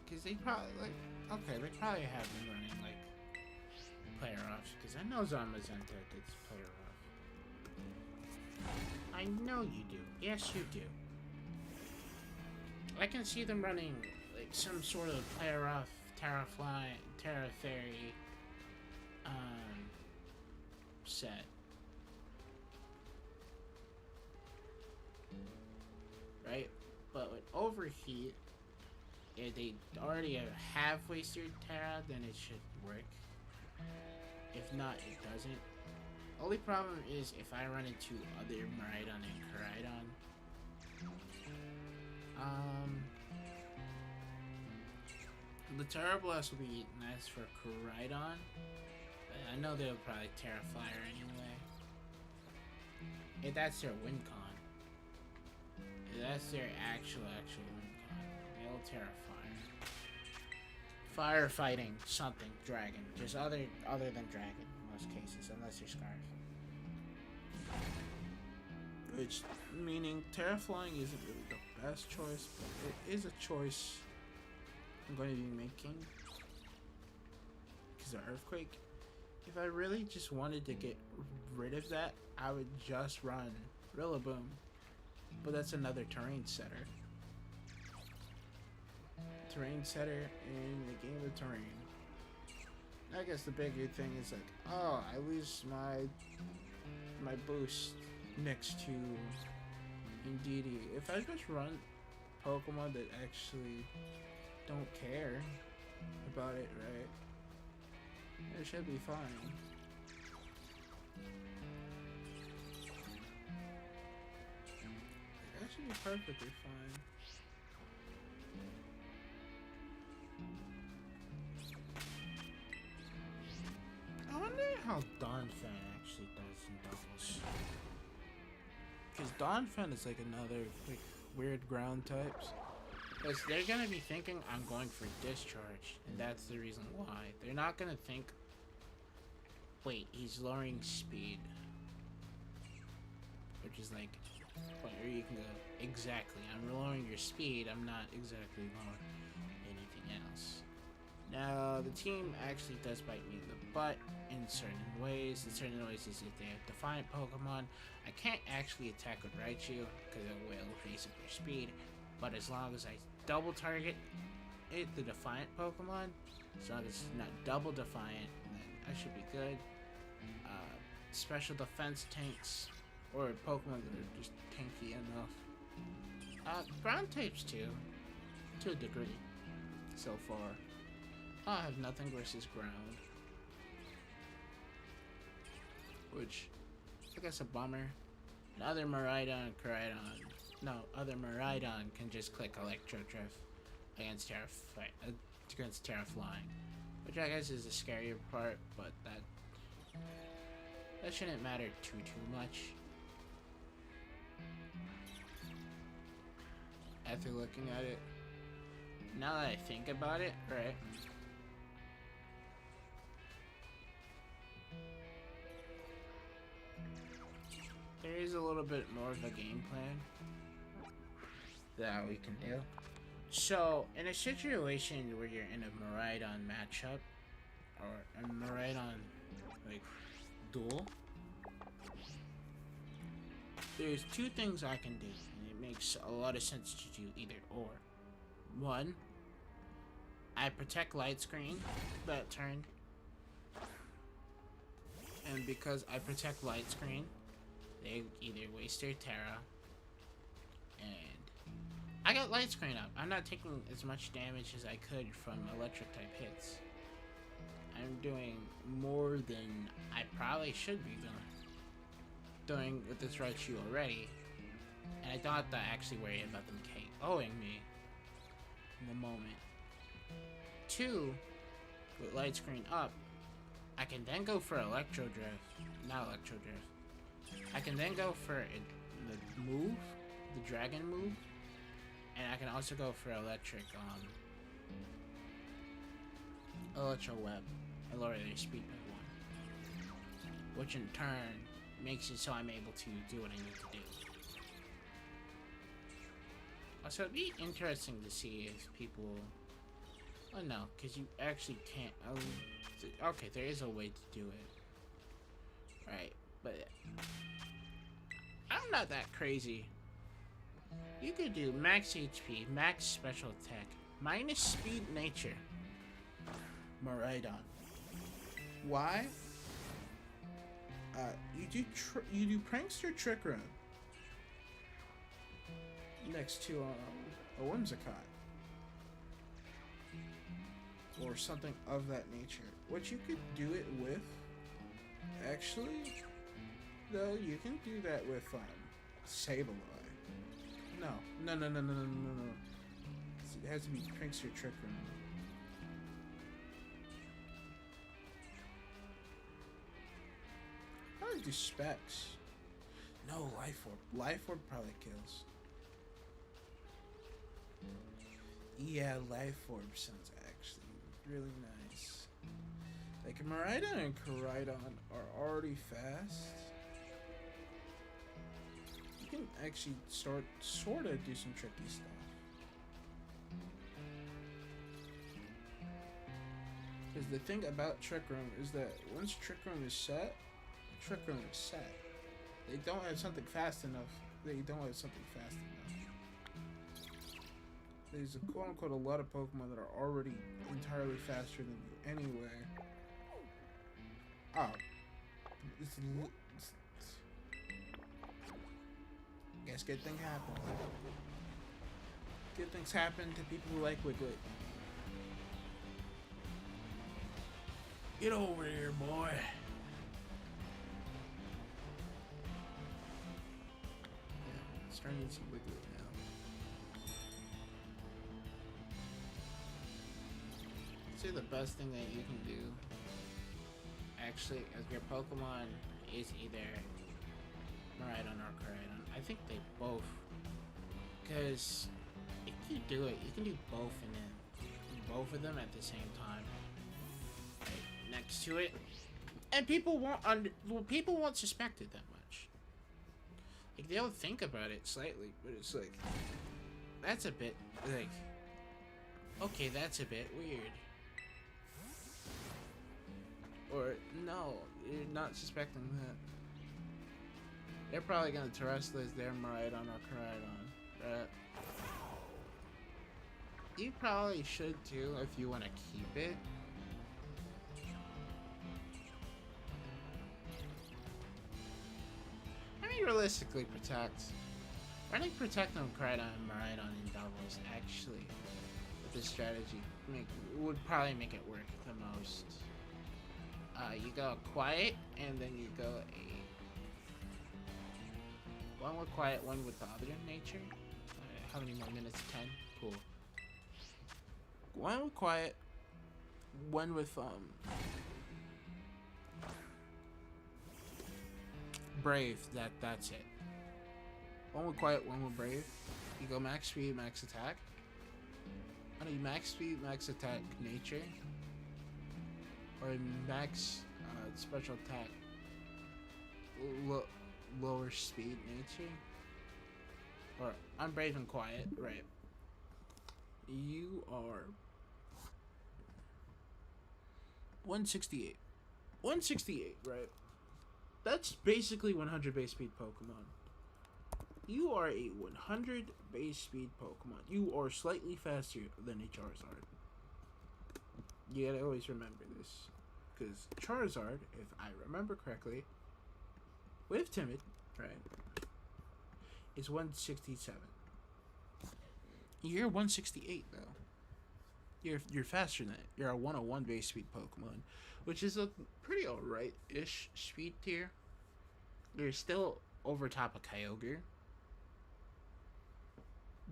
Because they probably, like, okay, they probably have been running, like, player offs. Because I know Zamazenta gets player off. I know you do. Yes, you do. I can see them running, like, some sort of player off, Terra Fairy, set. Right? But with Overheat, if they already have wasted Terra, then it should work. If not, it doesn't. Only problem is if I run into other Miraidon and Koraidon. The Terra Blast will be nice for Koraidon. I know they'll probably Terra Fire anyway. If that's their win con. If that's their actual win con. They'll Terra Fire. Firefighting something, dragon. Just other than dragon in most cases, unless you're Scarf. Which, meaning Terra Flying isn't really the best choice, but it is a choice I'm going to be making. Because of Earthquake. If I really just wanted to get rid of that, I would just run Rillaboom. But that's another terrain setter. Terrain setter in the game of terrain. I guess the bigger thing is like, oh, I lose my boost next to Indeedee. If I just run Pokemon that actually don't care about it, right? It should be fine. That should be perfectly fine. I wonder how Donphan actually does in doubles. Because Donphan is like another like weird ground types. Because they're gonna be thinking I'm going for Discharge, and that's the reason why. They're not gonna think, wait, he's lowering speed. Which is like, where you can go, exactly, I'm lowering your speed, I'm not exactly lowering anything else. Now, the team actually does bite me in the butt in certain ways. In certain ways is if they have Defiant Pokemon, I can't actually attack with Raichu, because it will raise up your speed. But as long as I double target it, the Defiant Pokemon, as long as it's not double Defiant, then I should be good. Special defense tanks, or Pokemon that are just tanky enough. Ground types too, to a degree, so far. I have nothing versus ground. Which, I guess a bummer. Other Miraidon, other Miraidon can just click Electro Drift against Terra Flying. Which I guess is the scarier part, but that shouldn't matter too much. After looking at it. Now that I think about it, right? There is a little bit more of a game plan that we can do. So, in a situation where you're in a Miraidon matchup, or a Miraidon, like, duel, there's two things I can do, and it makes a lot of sense to do either or. One, I protect light screen that turn, and because I protect light screen, they either waste their Terra, and I got light screen up. I'm not taking as much damage as I could from electric type hits. I'm doing more than I probably should be doing with this right shoe already, and I don't have to actually worry about them KOing me in the moment. Two, with light screen up, I can then go for Electro Drift. Not Electro Drift. I can then go for the move, the dragon move, and I can also go for Electro Web and lower their speed by 1. Which in turn makes it so I'm able to do what I need to do. Also, it'd be interesting to see if people... Oh no, because you actually can't... okay, there is a way to do it. Right, but... I'm not that crazy. You could do max HP, max special attack, minus speed nature. Miraidon. Why? You do Prankster Trick Room next to a Whimsicott or something of that nature. What you could do it with, actually, though, you can do that with Sableye. No. It has to be Prankster Trick Room. Probably do Specs. No, Life Orb. Life Orb probably kills. Yeah, Life Orb sounds actually really nice. Like, Miraidon and Koraidon are already fast. You can actually sort of do some tricky stuff. Because the thing about Trick Room is that once Trick Room is set, Trick Room is set. They don't have something fast enough. There's a quote-unquote a lot of Pokemon that are already entirely faster than you anyway. Oh. Guess good thing happened. Good things happen to people who like Wiglett. Get over here, boy. Yeah, starting to see Wiglett now. I'd say the best thing that you can do, actually, as your Pokemon is either Miraidon or Koraidon. I think they both, because if you do it, you can do both of them at the same time. Right next to it, and people won't suspect it that much. Like, they'll think about it slightly, but it's like, that's a bit like, okay, that's a bit weird. Or no, you're not suspecting that. They're probably gonna Terrestrialize their Miraidon or Koraidon, right? You probably should too if you want to keep it. I mean, realistically, running Protect on Koraidon and Miraidon in doubles actually, with this strategy, would probably make it work the most. You go Quiet, and then you go one with Quiet, one with the other nature. How many more minutes? 10? Cool. One with Quiet, one with Brave. That's it. One with Quiet, one with Brave. You go max speed, max attack. I mean, max speed, max attack nature, or max special attack lower speed nature, or I'm Brave and Quiet, right? You are 168. 168, right? That's basically 100 base speed Pokemon. You are a 100 base speed Pokemon. You are slightly faster than a Charizard. You gotta always remember this. Because Charizard, if I remember correctly, with Timid, right, is 167. You're 168 though. You're faster than it. You're a 101 base speed Pokemon, which is a pretty alright-ish speed tier. You're still over top of Kyogre,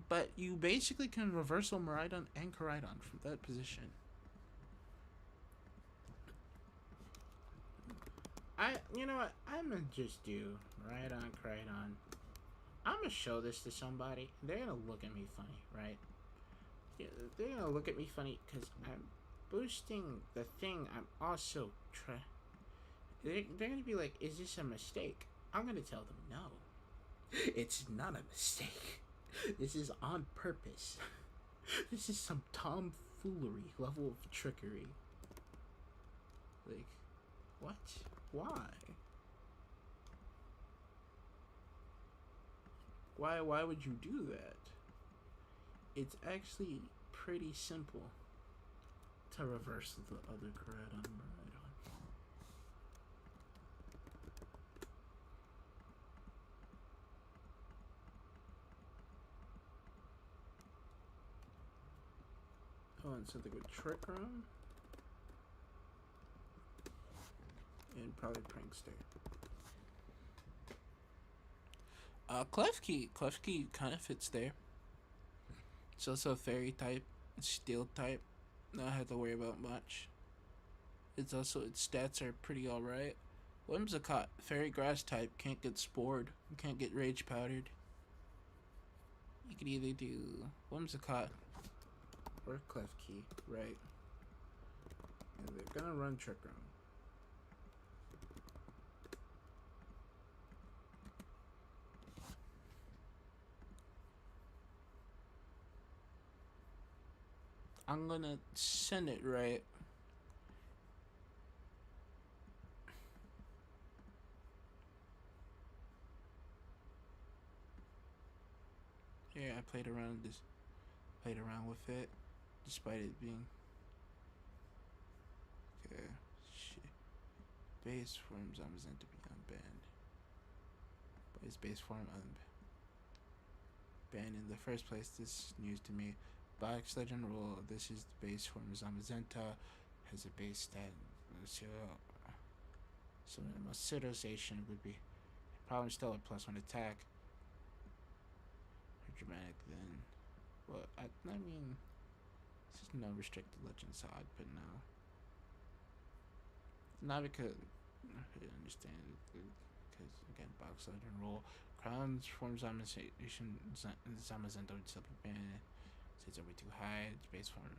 but you basically can reversal Miraidon and Koraidon from that position. You know what? I'm gonna just do Miraidon, Koraidon. I'm gonna show this to somebody. They're gonna look at me funny, right? Yeah, they're gonna look at me funny because I'm boosting the thing. I'm also they're gonna be like, "Is this a mistake?" I'm gonna tell them, "No, it's not a mistake. This is on purpose. This is some tomfoolery level of trickery." Like, what? Why? Why would you do that? It's actually pretty simple to reverse the other Koraidon Miraidon. Oh, and something with Trick Room. And probably Prankster. Klefki kind of fits there. It's also a fairy type, steel type. Not have to worry about much. It's also, its stats are pretty alright. Whimsicott, fairy grass type, can't get spored, can't get rage powdered. You can either do Whimsicott or Klefki, right? And they're gonna run Trick Room. I'm gonna send it right. Yeah, I played around with it, despite it being okay. Shit. Base forms I'm meant to be unbanned. But his base form unbanned in the first place. This news to me. Box Legend rule. This is the base form Zamazenta. Has a base stat 0. So the acidization would be probably still a +1 attack. Or dramatic then. Well, I mean, this is no restricted legend, so I'd put no. Not because I understand it, because again, box legend rule. Crowns forms Zamazation Zamazenta would still be banned. Since it's way too high, its base form.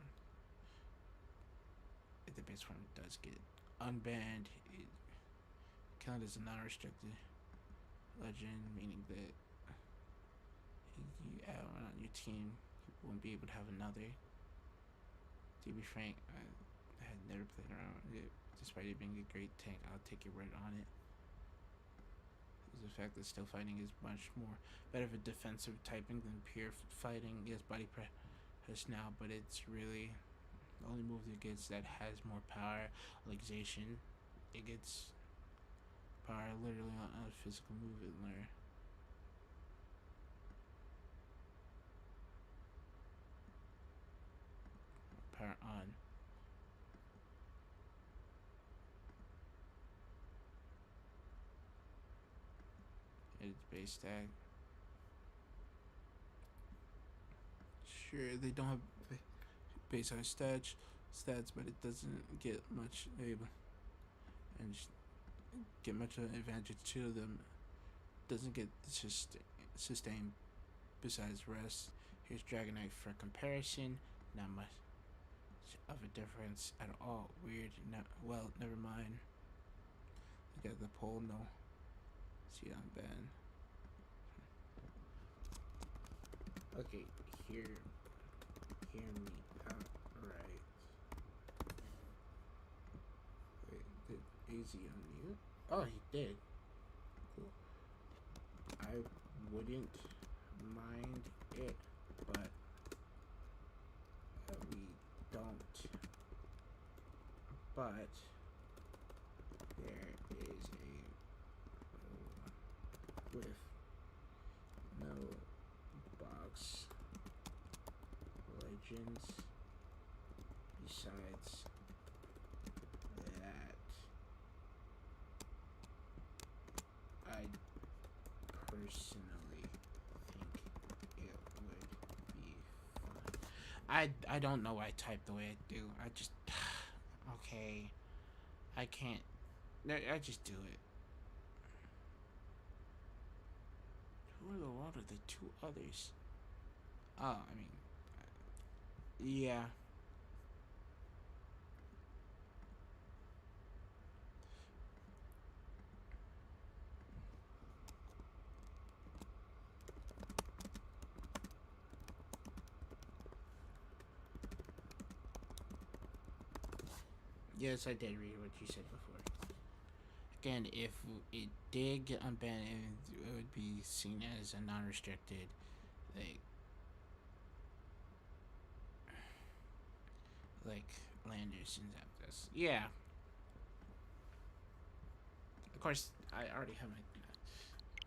If the base form does get unbanned, it counted as a non-restricted legend, meaning that you add one on your team, you won't be able to have another. To be frank, I had never played around with it. Despite it being a great tank, I'll take your word on it. The fact that still fighting is much more better of a defensive typing than pure fighting. Yes, body press now, but it's really the only move it gets that has more power, like Zacian. It gets power literally on a physical move it learn. Power on. Its base tag. Sure, they don't have base high stats, but it doesn't get much able and get much of an advantage to them. Doesn't get sustain besides rest. Here's Dragonite for comparison. Not much of a difference at all. Weird. Well, never mind. Look at the poll. No. See, I'm bad. Okay, hear me out, right? Wait, did AZ unmute? Oh, he did. Cool. I wouldn't mind it, but we don't. But there is a with no box legends besides that. I personally think it would be fun. I don't know why I type the way I do. I just okay. I can't. I just do it. Who are what are the two others? Oh, I mean, yeah. Yes, I did read what you said before. Again, if it did get unbanned, it would be seen as a non-restricted, like Landers and Zapdos. Yeah. Of course, I already have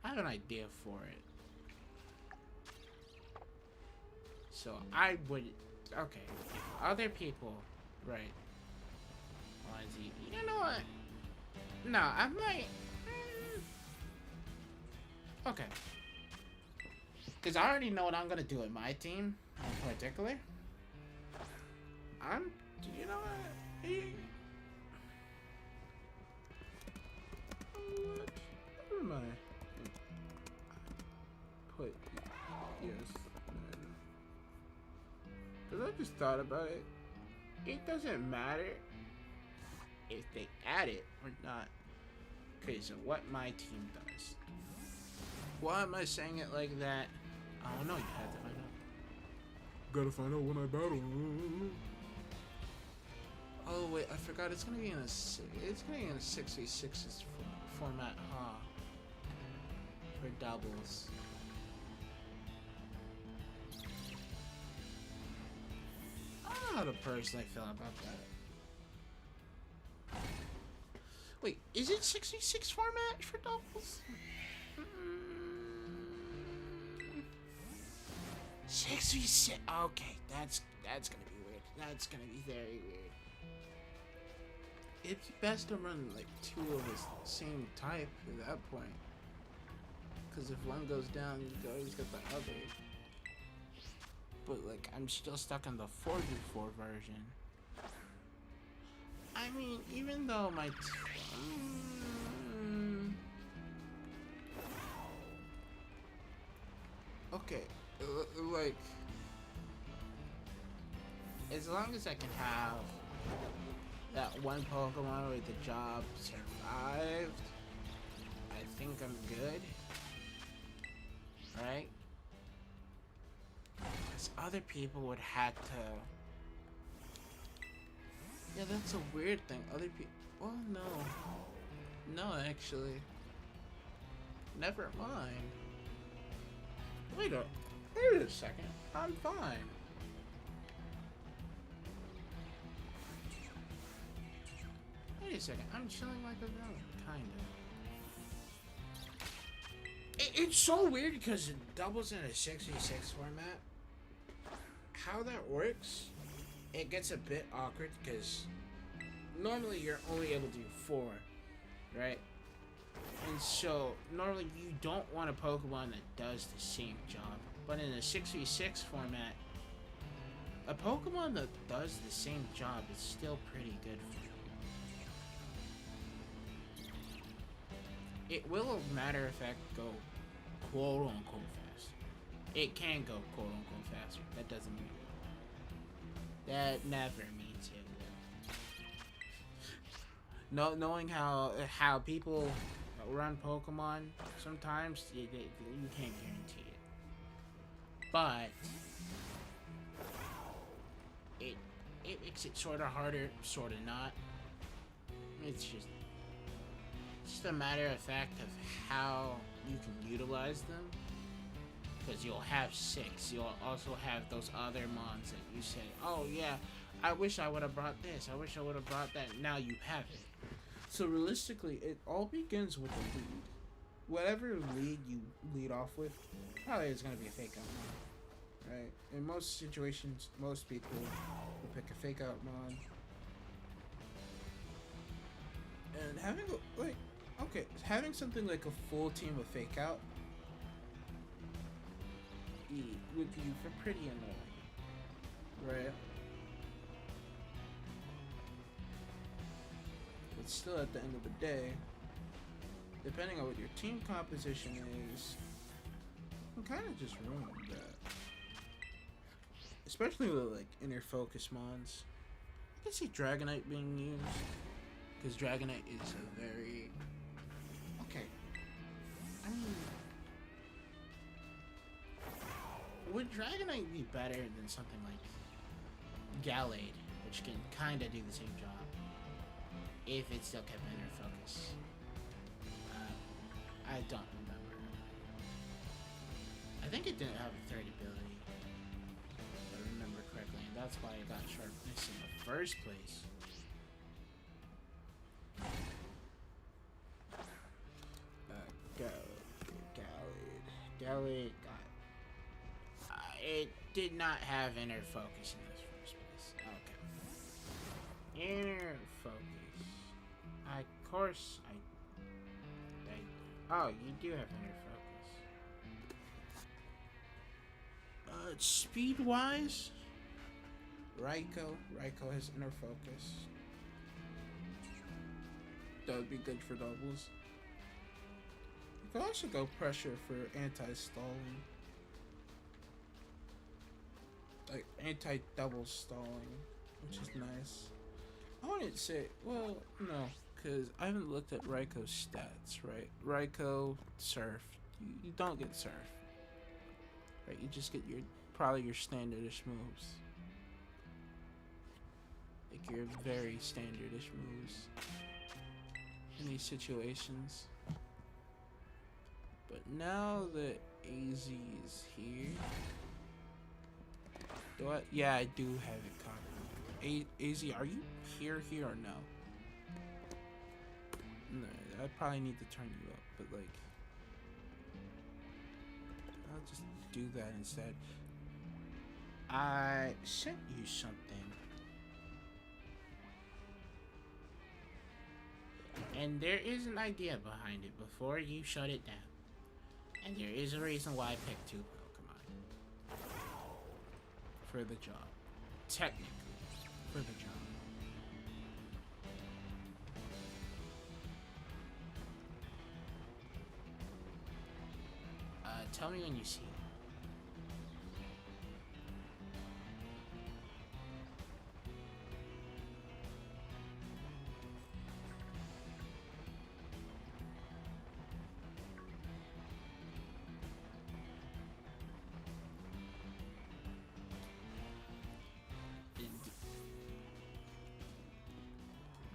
I have an idea for it. So I would, okay, if other people, right? You know what? No, I might. Okay. Because I already know what I'm going to do with my team in particular. You know what? What am I? Put yes. Because I just thought about it. It doesn't matter if they add it or not. Because of what my team does. Why am I saying it like that? I don't know. You have to find out. Gotta find out when I battle. Oh wait, I forgot. It's gonna be in a 6v6 format, huh? For doubles. I don't know how to personally feel about that. Wait, is it 6v6 format for doubles? 6v6. Okay, that's gonna be weird. That's gonna be very weird. It's best to run like two of the same type at that point. Because if one goes down, you always get the other. But like, I'm still stuck on the 4v4 version. I mean, even though my okay, like, as long as I can have that one Pokemon with the job survived, I think I'm good. Right? Because other people would have to. Yeah, that's a weird thing. Other people. Well, no. No, actually. Never mind. Wait a second. I'm fine. Wait a second. I'm chilling like a villain. Kinda. It's so weird because it doubles in a 6v6 format. How that works, it gets a bit awkward because normally you're only able to do 4, right? And so normally you don't want a Pokemon that does the same job. But in a 6v6 format, a Pokemon that does the same job is still pretty good for you. It will, matter of fact, go quote unquote fast. It can go quote unquote faster. That doesn't mean it will. That never means it will. No, knowing how people run Pokemon, sometimes you can't guarantee it. But it makes it sort of harder, sort of not. It's just a matter of fact of how you can utilize them. Because you'll have 6. You'll also have those other mons that you say, oh yeah, I wish I would have brought this. I wish I would have brought that. Now you have it. So realistically, it all begins with a lead. Whatever lead you lead off with, probably is going to be a fake out mod. Right? In most situations, most people will pick a fake out mod. And having, like, okay, having something like a full team of fake out would be pretty annoying, right? But still, at the end of the day, depending on what your team composition is, you can kind of just ruin that. Especially with like inner focus mons. I can see Dragonite being used, because Dragonite is a very okay. I mean, would Dragonite be better than something like Gallade, which can kind of do the same job if it still kept inner focus? I don't remember. I think it didn't have a third ability, if I remember correctly, and that's why it got sharpness in the first place. Gallade got... it did not have inner focus in this first place. Okay. Inner focus. Of course, oh, you do have inner focus. Speed-wise, Raikou has inner focus. That would be good for doubles. You can also go pressure for anti-stalling. Like anti-double stalling, which is nice. I wouldn't say, well, no, because I haven't looked at Raikou's stats, right? Raikou, Surf. You don't get Surf. Right, you just get probably your standardish moves. Like your very standardish moves in these situations. But now that AZ is here, yeah, I do have it covered. AZ, are you here or no? No, I probably need to turn you up, but like, I'll just do that instead. I sent you something. And there is an idea behind it before you shut it down. And there is a reason why I picked 2 Pokemon. For the job. Technically, for the job. Tell me when you see it.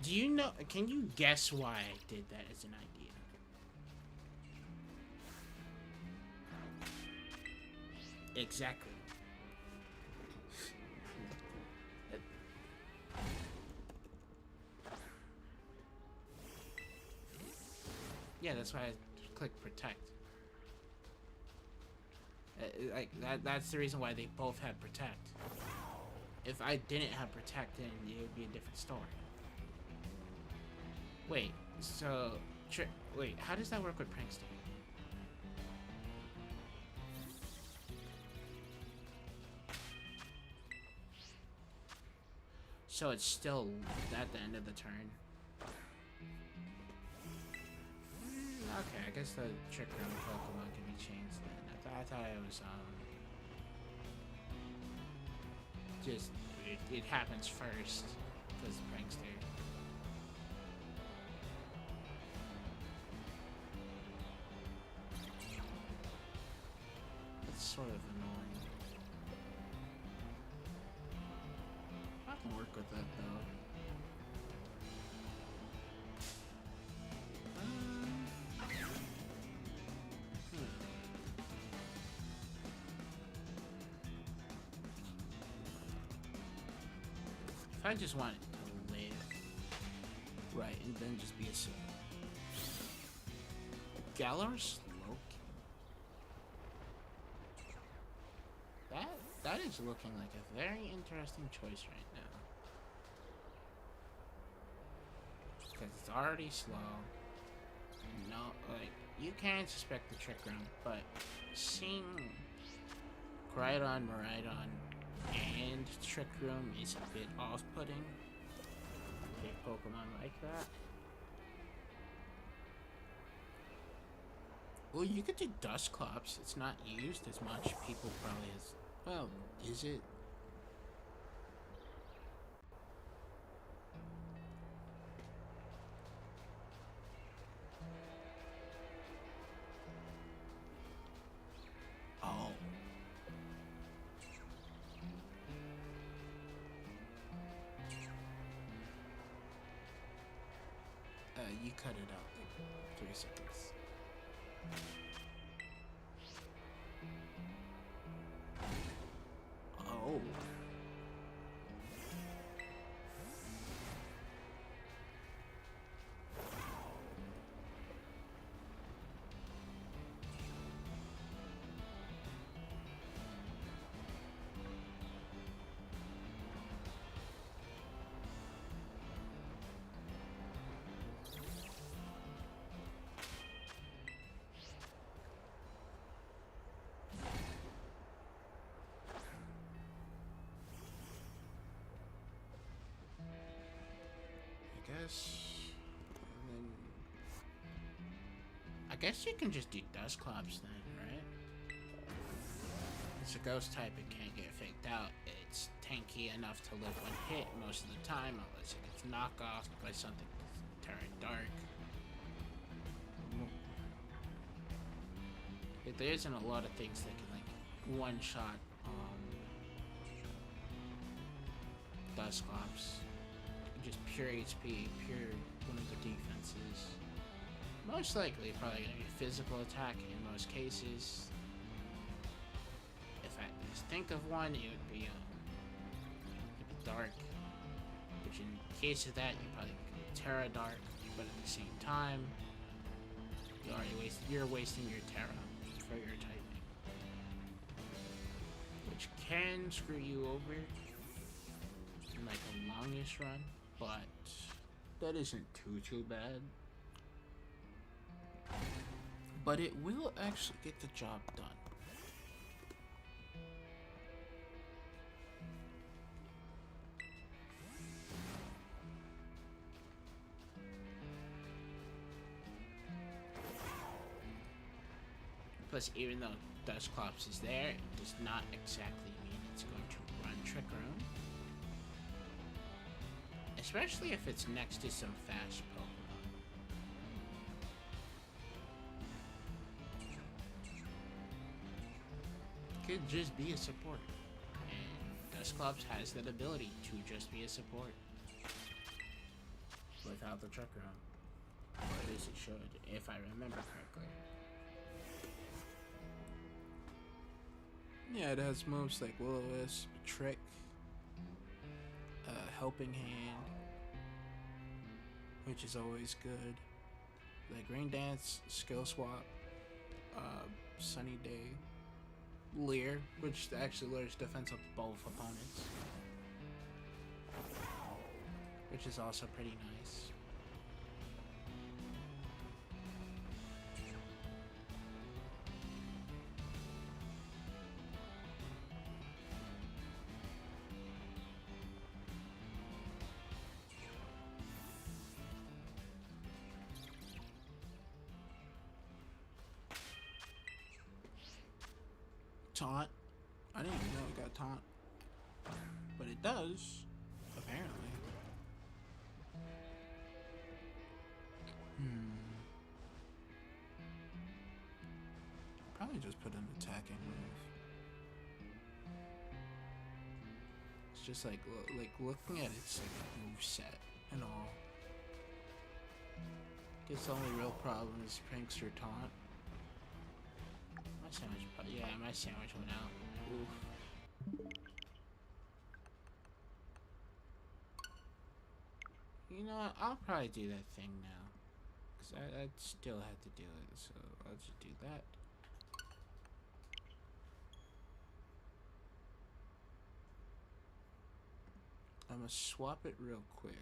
Do you know, can you guess why I did that as an idea? Exactly. Yeah, that's why I clicked protect. Like that's the reason why they both had protect. If I didn't have protect, then it would be a different story. Wait, so wait, how does that work with Prankster? So it's still at the end of the turn. Okay, I guess the trick around Pokemon can be changed then. I thought it was just it happens first because the Prankster. That's sort of annoying. I can work with that though. if I just wanted to live, right, and then just be a Galar's Loki. That is looking like a very interesting choice right now. Because it's already slow. No, like, you can suspect the Trick Room, but seeing Groudon, Miraidon, and Trick Room is a bit off-putting. Big Pokemon like that. Well, you could do Dusclops. It's not used as much. People probably has... Well, is it? Oh. You cut it out like 3 seconds. Oh. I guess you can just do Dusclops then, right? It's a ghost type, it can't get faked out. It's tanky enough to live when hit most of the time, unless it gets knocked off by something Terra Dark. There isn't a lot of things that can like one-shot Dusclops. Just pure HP, pure one of the defenses. Most likely, probably gonna be physical attack in most cases. If I just think of one, it would be Dark. Which, in case of that, you probably could Terra Dark, but at the same time, you're wasting your Terra for your typing, which can screw you over in like a longish run. But that isn't too bad. But it will actually get the job done. Plus, even though Dusclops is there, it does not exactly mean it's going to run Trick Room. Especially if it's next to some fast Pokemon. It could just be a support. And Dusclops has that ability to just be a support. Without the Trick Room. Or at least it should, if I remember correctly. Yeah, it has moves like Will-O-Wisp, Trick, Helping Hand, which is always good. Like Rain Dance, Skill Swap, Sunny Day, Leer, which actually lowers defense of both opponents, which is also pretty nice. Taunt. I didn't even know it got taunt. But it does, apparently. Probably just put an attacking move. It's just like looking at its like move set and all. Guess the only real problem is Prankster taunt. My sandwich went out. Oof. You know what? I'll probably do that thing now. Because I still have to do it, so I'll just do that. I'm gonna swap it real quick.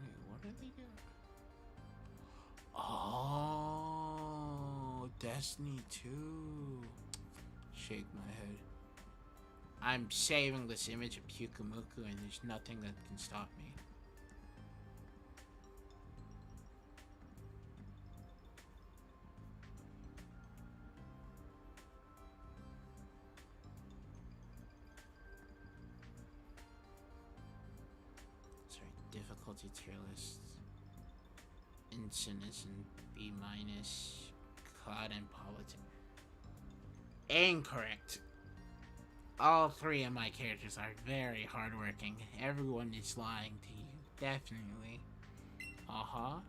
Wait, what are they doing? Oh, Destiny 2. Shake my head. I'm saving this image of Pyukumuku and there's nothing that can stop me. Sorry, difficulty tier list. Incidence and B-, COD and politics. Incorrect. All three of my characters are very hardworking. Everyone is lying to you. Definitely. Uh-huh.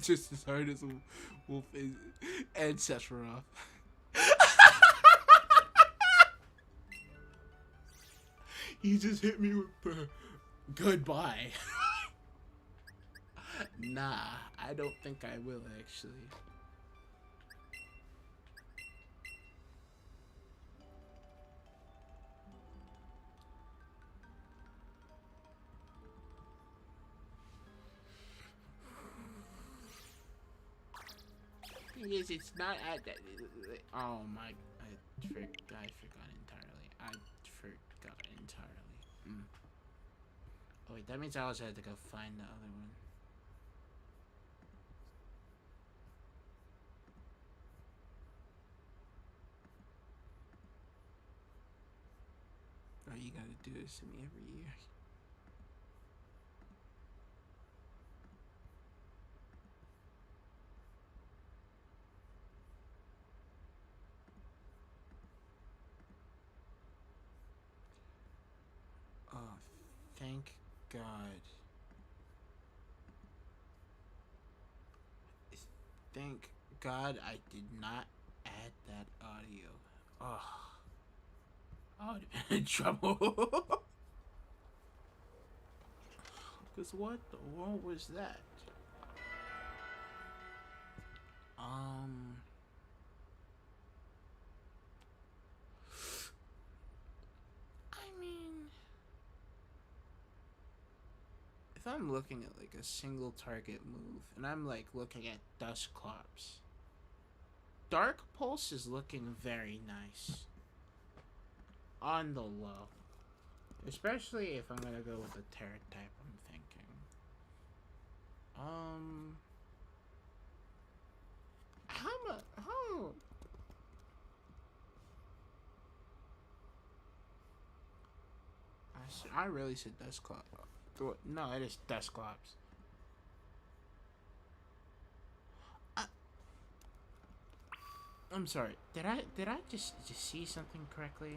Just as hard as a wolf is. And Sephiroth. He just hit me with goodbye. Nah, I don't think I will actually. Yes, it's not at that. Oh my! I forgot entirely. I forgot entirely. Oh wait, that means I also had to go find the other one. All you gotta do is to me every year. Oh, thank God. Thank God I did not add that audio. Oh, I would have been in trouble. Because what the world was that? I mean, if I'm looking at like a single target move, and I'm like looking at Dustclops, Dark Pulse is looking very nice. On the low. Especially if I'm gonna go with the Terra type, I'm thinking. How? I really said Dustclops. No, it is Dustclops. I'm sorry. Did I just see something correctly?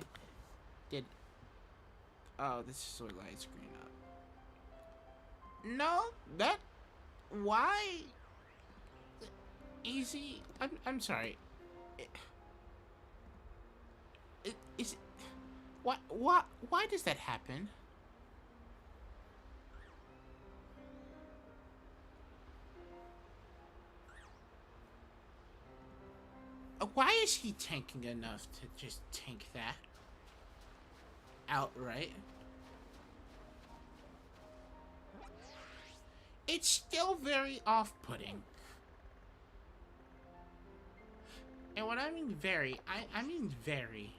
Oh, this is so light screen up. No, that why? Easy. I'm sorry. Is why does that happen? Why is he tanking enough to just tank that outright? It's still very off-putting. And when I mean very, I mean very.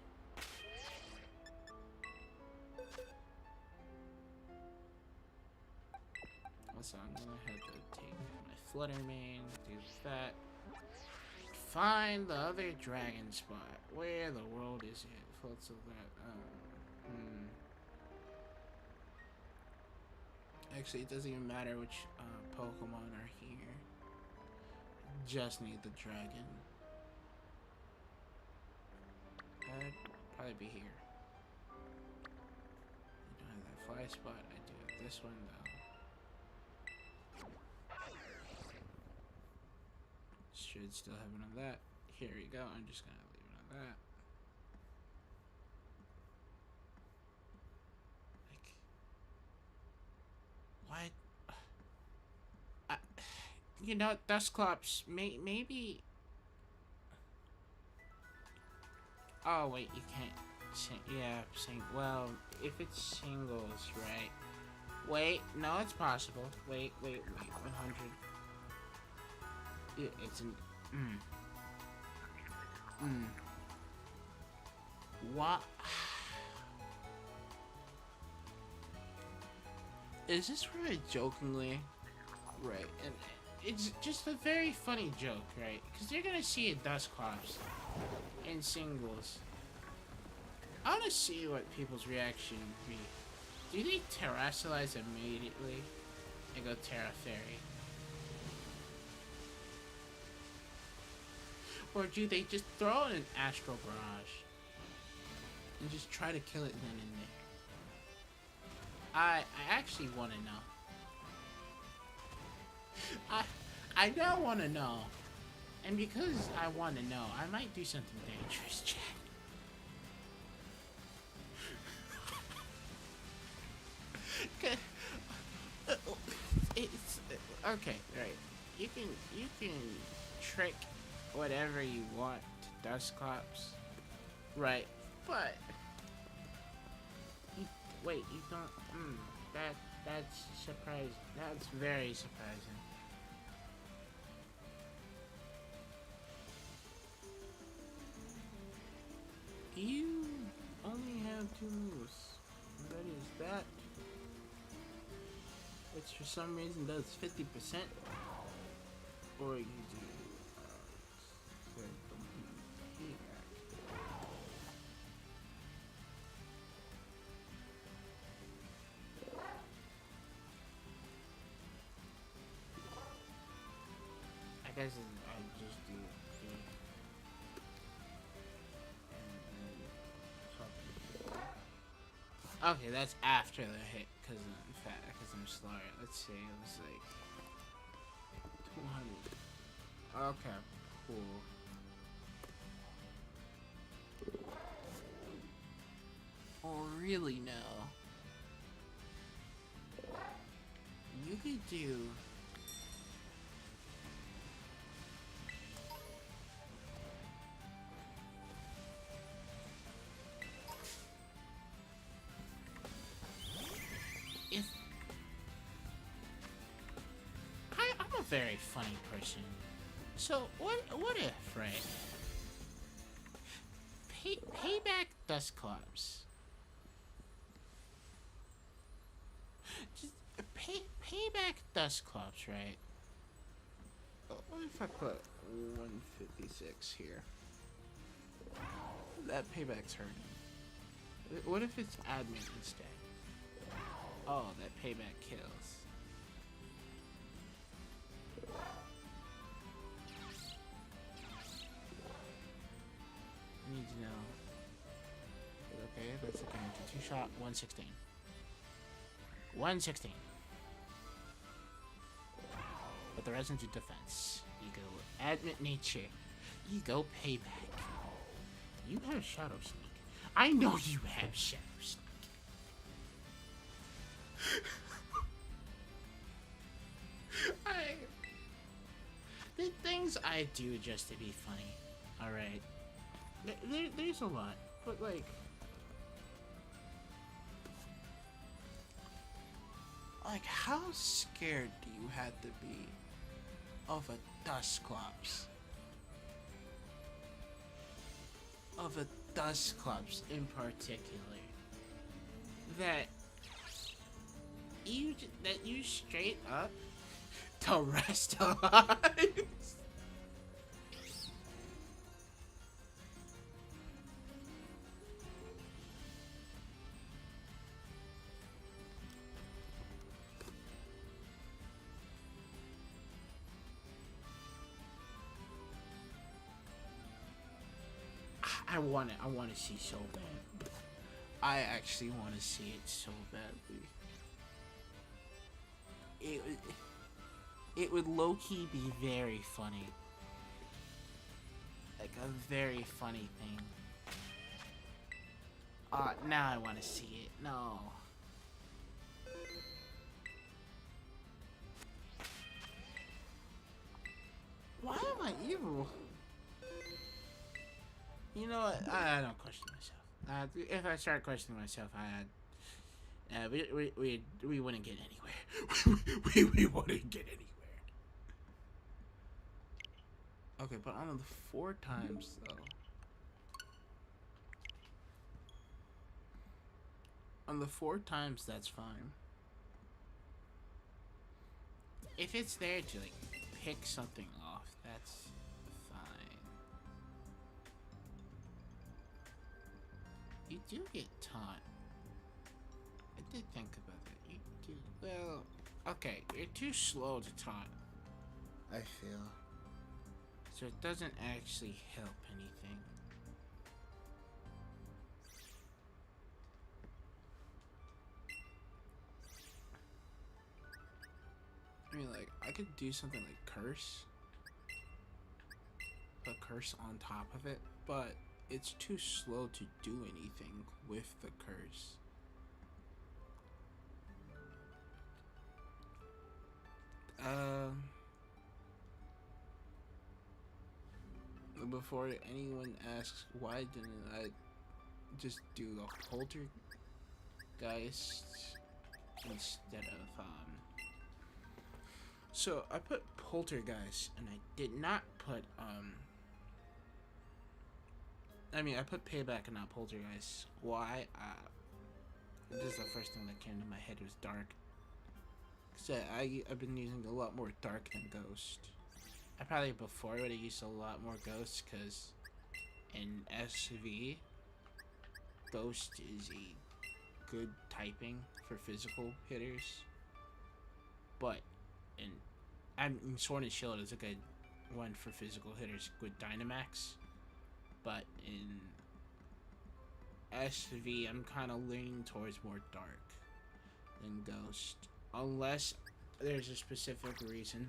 So I'm gonna have to take my Flutter Mane, do that. Find the other dragon spot. Where the world is it? Floats of that. Actually, it doesn't even matter which Pokemon are here. Just need the dragon. I'd probably be here. I don't have that fly spot. I do have this one though. Should still have it on that. Here we go. I'm just gonna leave it on that. Like, what? You know, Dusclops, maybe. Oh wait, you can't. Well, if it's singles, right? Wait, no, it's possible. Wait. 100. It's an what is this right? Jokingly, right? And it's just a very funny joke, right? Because you're gonna see a Dusclops in singles. I want to see what people's reaction would be. Do they terrestrialize immediately and go Terra Fairy? Or do they just throw in an Astral Barrage and just try to kill it then and there? I actually want to know. I don't want to know. And because I want to know, I might do something dangerous, chat. It's okay, right? You can trick whatever you want to Dusclops, right? But you don't. That's surprising. That's very surprising. You only have 2 moves. That is that. Which for some reason does 50%. Or you do. I guess I just do. Okay, that's after the hit, because I'm slower. Let's see, it was like 200. Okay, cool. Oh, really? No. You could do. I'm a very funny person. So what if, right? Payback Dusclops. Just payback Dusclops, right? What if I put 156 here? That payback's hurting. What if it's admin instead? Oh, that payback kills. I need to know. Okay, that's a counter. 2-shot, 116. 116. But the rest into defense. You go admit nature. You go payback. You have Shadow Sneak. I know you have Shadow Sneak. The things I do just to be funny. Alright. There's a lot. But like how scared do you have to be of a Dusclops? of the Dust Clubs in particular that you straight up terrestrialize. I want to see so bad. I actually want to see it so badly. It would low-key be very funny. Like a very funny thing. Now I want to see it. No. Why am I evil? You know what? I don't question myself. If I start questioning myself, we wouldn't get anywhere. we wouldn't get anywhere. Okay, but on the 4 times though. On the 4 times, that's fine. If it's there to like pick something off, that's fine. You do get taunt. I did think about that. You do. Well, okay, you're too slow to taunt, I feel. So it doesn't actually help anything. I mean, like, I could do something like curse. Put curse on top of it, but it's too slow to do anything with the curse. Before anyone asks, why didn't I just do the poltergeist instead of So I put poltergeist and I did not put I put payback and not poltergeist. Why? This is the first thing that came to my head was dark. So I've been using a lot more dark than ghost. I probably before would have used a lot more ghost because in SV, ghost is a good typing for physical hitters. But in Sword and Shield is a good one for physical hitters with Dynamax. But in SV, I'm kind of leaning towards more dark than ghost. Unless there's a specific reason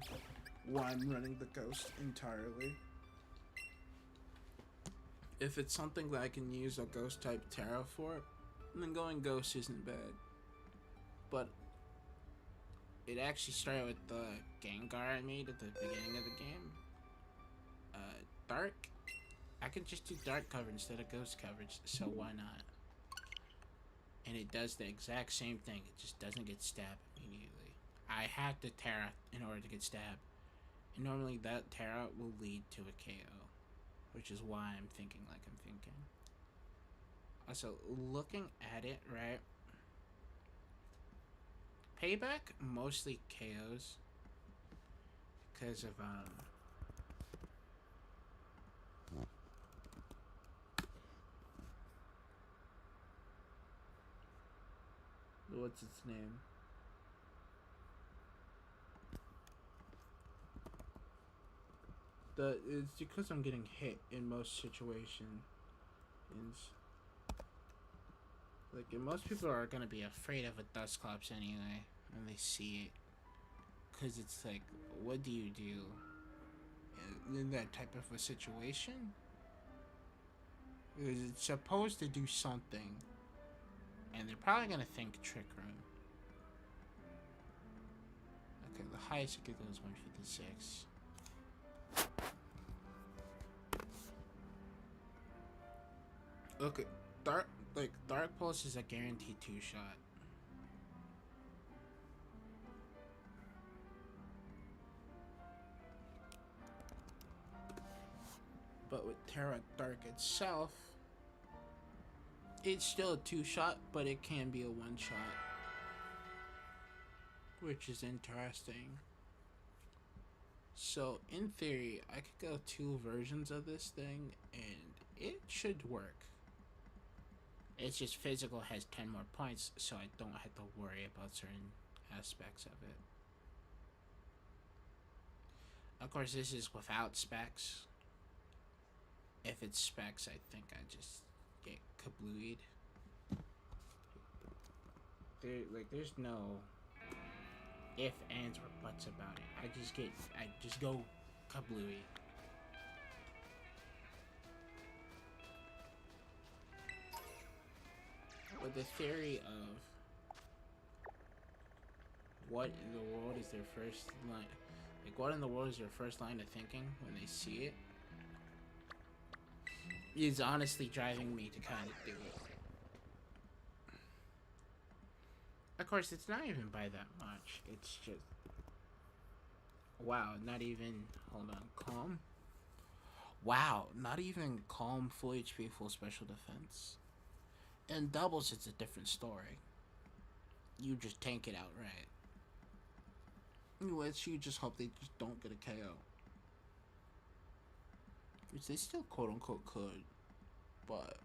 why I'm running the ghost entirely. If it's something that I can use a ghost type Terra for, then going ghost isn't bad. But it actually started with the Gengar I made at the beginning of the game. Dark. I could just do dark cover instead of ghost coverage, so why not? And it does the exact same thing, it just doesn't get stabbed immediately. I had the Terra in order to get stabbed. And normally that Terra will lead to a KO, which is why I'm thinking like I'm thinking. Also, looking at it, right? Payback mostly KOs because of what's its name? It's because I'm getting hit in most situations. Like, most people are gonna be afraid of a Dusclops anyway when they see it. Because it's like, what do you do in that type of a situation? Because it's supposed to do something. And they're probably gonna think Trick Room. Okay, the highest it could go is 156. Okay, Dark Pulse is a guaranteed 2-shot. But with Terra Dark itself, It's still a 2-shot, but it can be a 1-shot, which is interesting. So, in theory, I could go 2 versions of this thing, and it should work. It's just physical has 10 more points, so I don't have to worry about certain aspects of it. Of course, this is without specs. If it's specs, I think I just get kablooied. There's no if, ands, or buts about it. I just go kablooey. But the theory of what in the world is their first line, like what in the world is their first line of thinking when they see it, is honestly driving me to kind of do it. Of course, it's not even by that much. It's just... Wow, not even... Hold on. Calm? Wow, not even calm, full HP, full special defense. In doubles, it's a different story. You just tank it outright. Anyways, you just hope they just don't get a KO. Which they still quote-unquote could. But...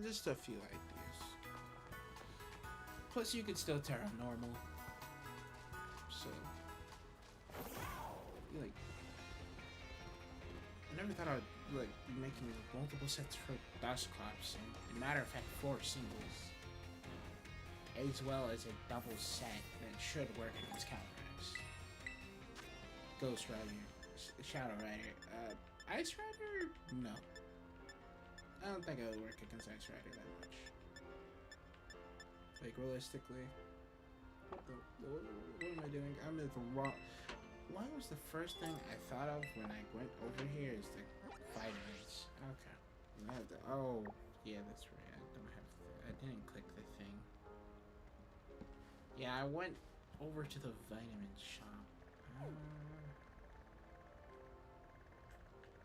just a few ideas. Plus, you could still Terra normal. So... like... I never thought I'd like be making multiple sets for Dustclops, and matter of fact 4 singles, as well as a double set that should work against counterattacks. Ghost Rider, Shadow Rider, Ice Rider? No. I don't think it would work against Ice Rider that much. Like realistically, what am I doing? I'm in the wrong. Why was the first thing I thought of when I went over here is the vitamins? Okay. Oh, yeah, that's right. I didn't click the thing. Yeah, I went over to the vitamin shop.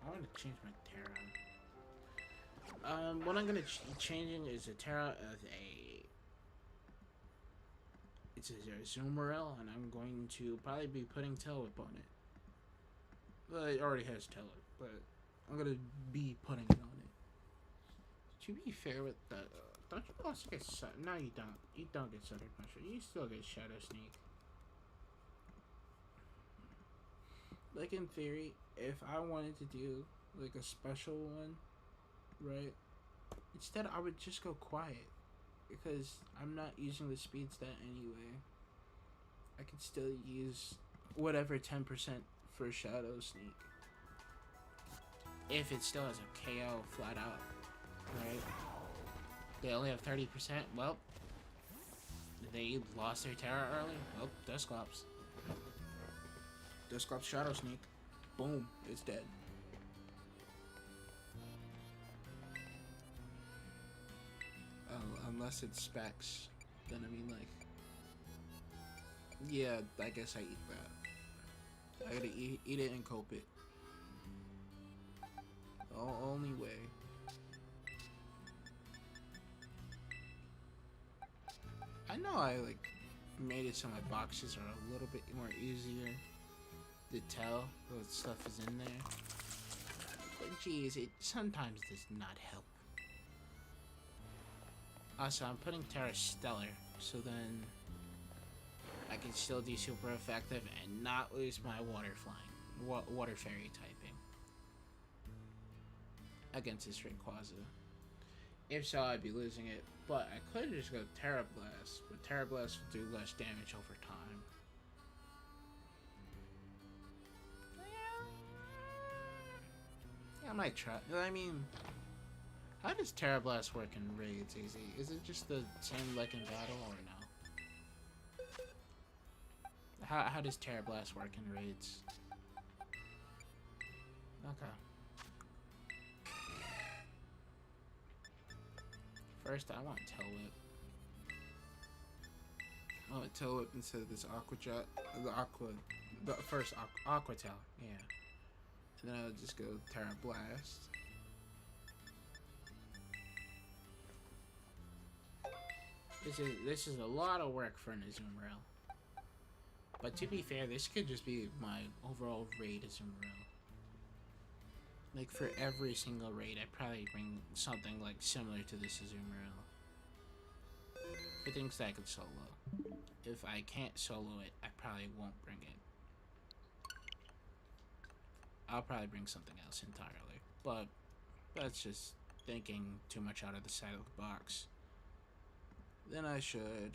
I want to change my Terra. What I'm gonna changing is a Terra of it's a Zoomerel, and I'm going to probably be putting Tail Whip on it. Well, it already has Tail Whip, but I'm gonna be putting it on it. To be fair with the, don't you also get no, you don't. You don't get Sutter Puncher. You still get Shadow Sneak. Like in theory, if I wanted to do like a special one, right? Instead, I would just go quiet. Because I'm not using the speed stat anyway. I could still use whatever 10% for Shadow Sneak. If it still has a KO flat out, right? They only have 30%. Well, they lost their Terra early. Well, Dustclops. Dustclops Shadow Sneak. Boom, it's dead. Unless it's specs, then I mean like, yeah, I guess I eat that. I gotta eat it and cope it. Only way. I know I like made it so my boxes are a little bit more easier to tell what stuff is in there, but geez, it sometimes does not help. Also, I'm putting Terra Stellar, so then I can still do super effective and not lose my water fairy typing against this Rayquaza. If so, I'd be losing it, but I could just go Terra Blast, but Terra Blast will do less damage over time. Yeah, I might try. I mean, how does Terra Blast work in raids, AZ? Is it just the same like in battle, or no? How does Terra Blast work in raids? Okay. First, I want Tail Whip. I want Tail Whip instead of this Aqua Jet. The first Aqua Tail, yeah. And then I'll just go Terra Blast. This is a lot of work for an Azumarill. But to be fair, this could just be my overall raid Azumarill. Like for every single raid, I probably bring something like similar to this Azumarill. For things that I could solo. If I can't solo it, I probably won't bring it. I'll probably bring something else entirely. But that's just thinking too much out of the side of the box. Then I should.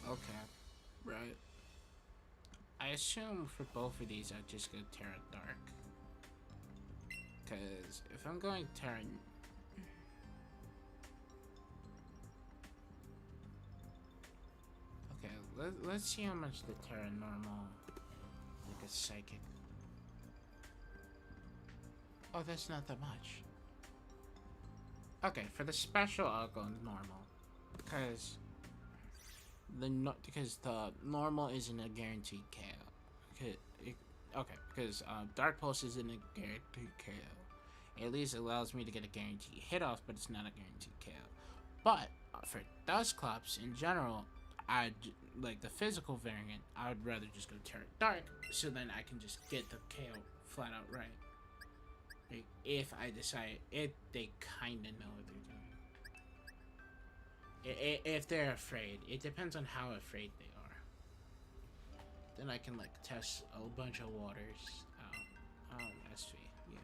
Okay, right. I assume for both of these I'd just go Terra Dark. Because if I'm going Terra... Okay, let's see how much the Terra Normal... Like a Psychic... Oh, that's not that much. Okay, for the special I'll go Normal. Because... Because the normal isn't a guaranteed KO. Okay, because Dark Pulse isn't a guaranteed KO. At least it allows me to get a guaranteed hit off, but it's not a guaranteed KO. But for Dusclops in general, like the physical variant, I would rather just go Terra Dark, so then I can just get the KO flat out right. Like, if I decide they kind of know what they're doing. If they're afraid, it depends on how afraid they are. Then I can like test a bunch of waters out. SV, yeah.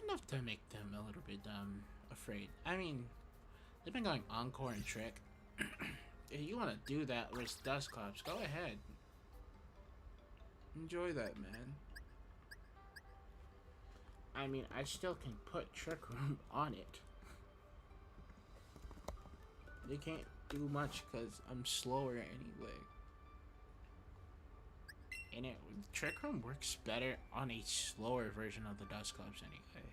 Enough to make them a little bit afraid. I mean, they've been going Encore and Trick. If you want to do that with Dusclops, go ahead. Enjoy that, man. I mean, I still can put Trick Room on it. They can't do much because I'm slower anyway. And Trick Room works better on a slower version of the Dusclops anyway.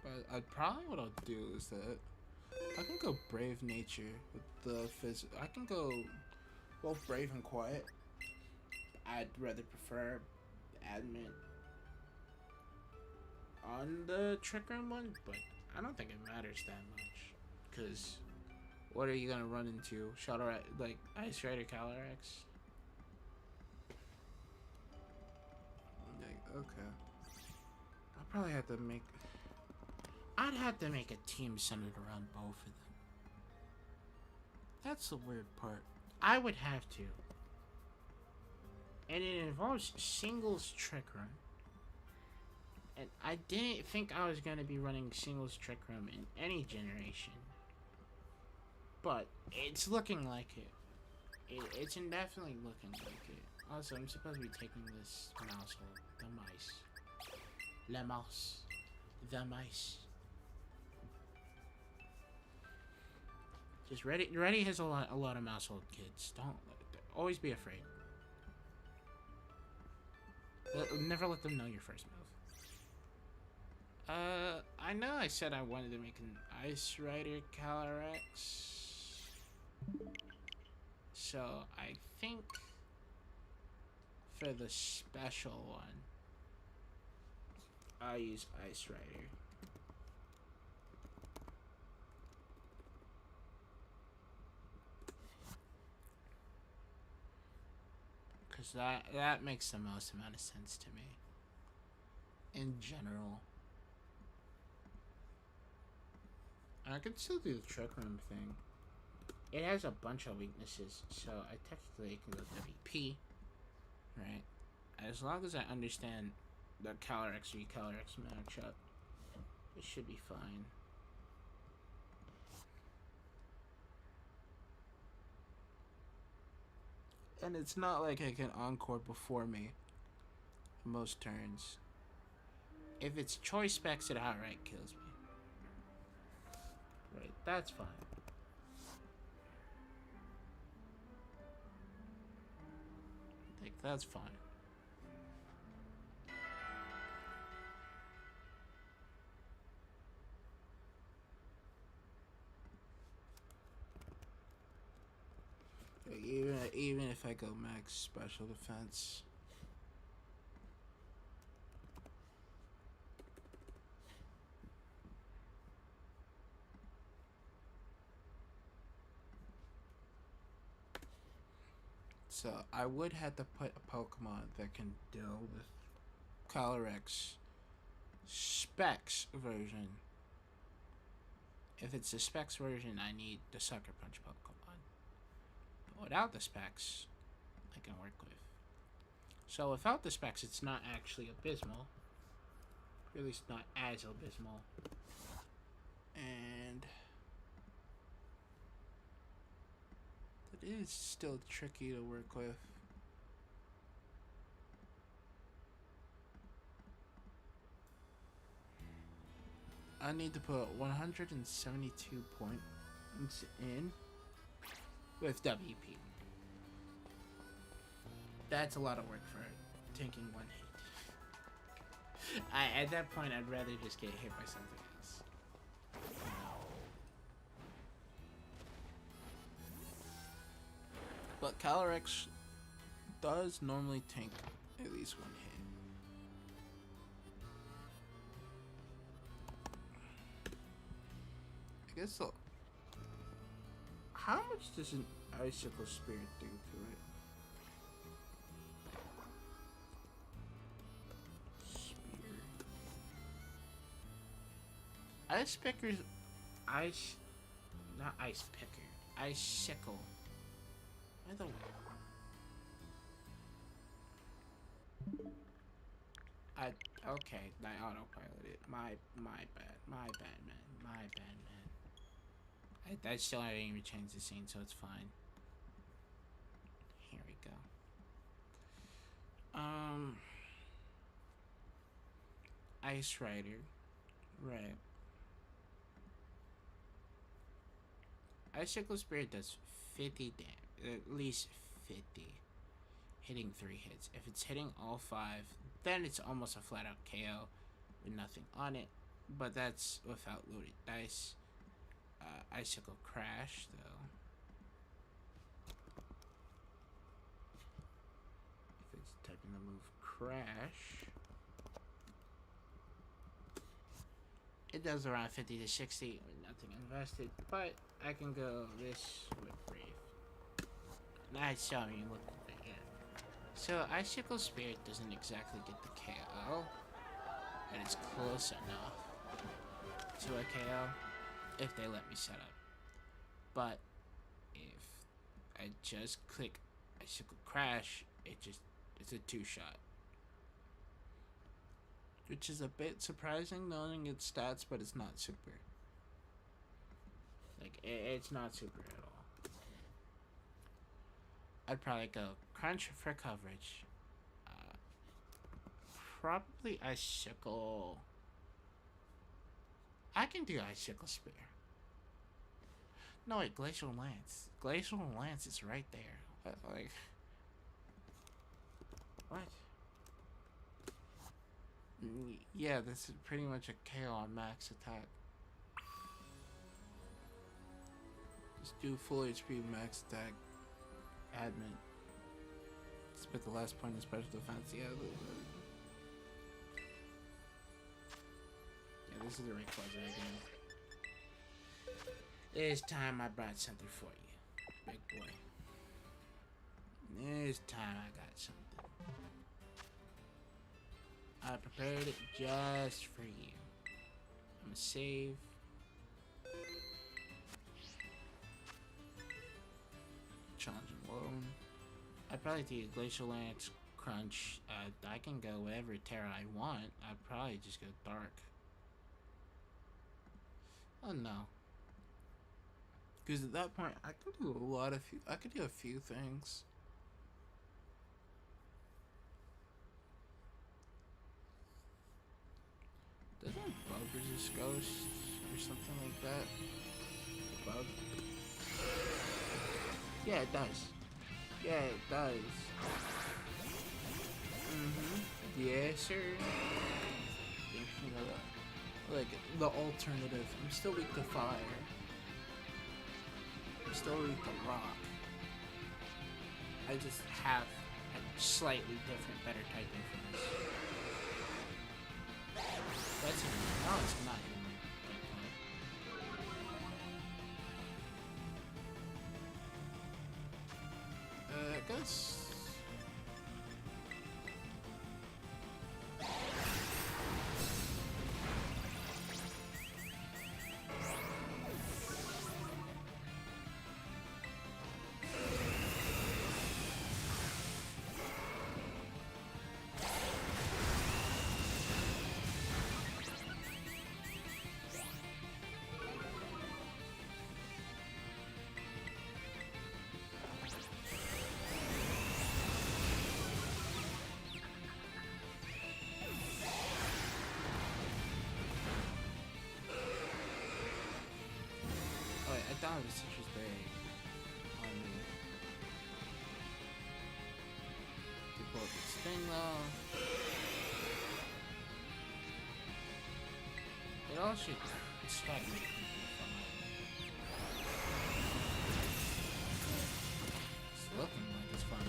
But what I'll do is that I can go Brave Nature with the I can go both Brave and Quiet. I'd rather prefer Admit on the Trick Room one, but I don't think it matters that much. Because what are you gonna run into? Shadow, like Ice Rider Calyrex? Like, okay. I'd have to make a team centered around both of them. That's the weird part. I would have to. And it involves singles Trick Room. And I didn't think I was going to be running singles Trick Room in any generation. But it's looking like it. It's definitely looking like it. Also, I'm supposed to be taking this mouse hold. The mice. La mouse. The mice. Just Reddy has a lot of mouse hold kids. Don't always be afraid. Never let them know your first move. I know I said I wanted to make an Ice Rider Calyrex. So I think for the special one, I'll use Ice Rider. Because that makes the most amount of sense to me. In general. I could still do the Trick Room thing. It has a bunch of weaknesses, so I technically can go WP. Right? As long as I understand the Calyrex v Calyrex matchup, it should be fine. And it's not like I can Encore before me most turns. If it's choice specs, it outright kills me. Right, that's fine. Like, that's fine. Like, even if I go max special defense. So I would have to put a Pokemon that can deal with Calyrex Specs version. If it's the Specs version, I need the Sucker Punch Pokemon. But without the Specs, I can work with. So without the Specs, it's not actually abysmal. Or at least not as abysmal. And it is still tricky to work with. I need to put 172 points in with WP. That's a lot of work for taking one hit. At that point, I'd rather just get hit by something else. But Calyrex does normally tank at least one hit. I guess so. How much does an Icicle Spirit do to it? Spear. Ice Picker's Ice, not Ice Picker. Icicle. Why the? Okay, I autopiloted. My bad, man. I still haven't even changed the scene, so it's fine. Here we go. Ice Rider. Right. Icicle Spirit does 50 damage. At least 50. Hitting 3 hits. If it's hitting all 5, then it's almost a flat out KO with nothing on it. But that's without loaded dice. Icicle Crash, though. If it's typing the move Crash, it does around 50 to 60 with nothing invested. But I can go this with Brave. Nice showing. Look at that. Yeah. So Icicle Spirit doesn't exactly get the KO, and it's close enough to a KO if they let me set up. But if I just click Icicle Crash, it's a 2-shot. Which is a bit surprising knowing its stats, but it's not super. Like, it's not super at all. I'd probably go Crunch for coverage. Probably Icicle. I can do Icicle Spear. No, wait, Glacial Lance. Glacial Lance is right there. Like, what? Yeah, this is pretty much a KO on max attack. Just do full HP max attack. Admin. Spit the last point in special defense. Yeah, this is the Recluse again. This time I brought something for you, big boy. This time I got something. I prepared it just for you. I'm gonna save. Challenging loan. I'd probably do Glacial Lance, Crunch. I can go whatever Terra I want. I'd probably just go Dark. Oh no. Because at that point, I could do I could do a few things. Doesn't Bug resist Ghost or something like that? Bug? Yeah, it does. Yeah, it does. Yes, sir. Like, the alternative. I'm still weak to fire. I'm still weak to rock. I just have a slightly different, better typing for this. That's hitting me. No, it's not hitting me. I guess. I thought it was Citrus Berry on me. To pull up this thing though. It all should distract me from it. It's looking like it's fun.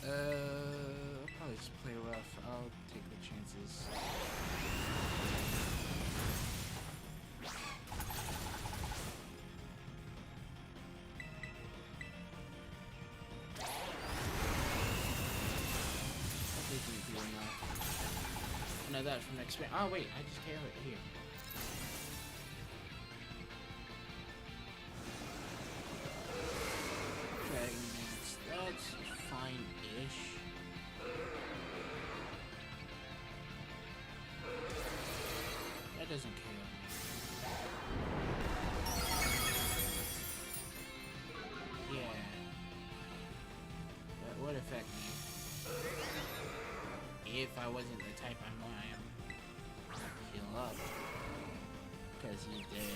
I'll probably just play rough. I'll take the chances. I know that from experience. Oh wait, I just KO it here. Dragon Dance, that's fine-ish. That doesn't KO me. Yeah. That would affect me. If I wasn't the type I am, heal up. Because he did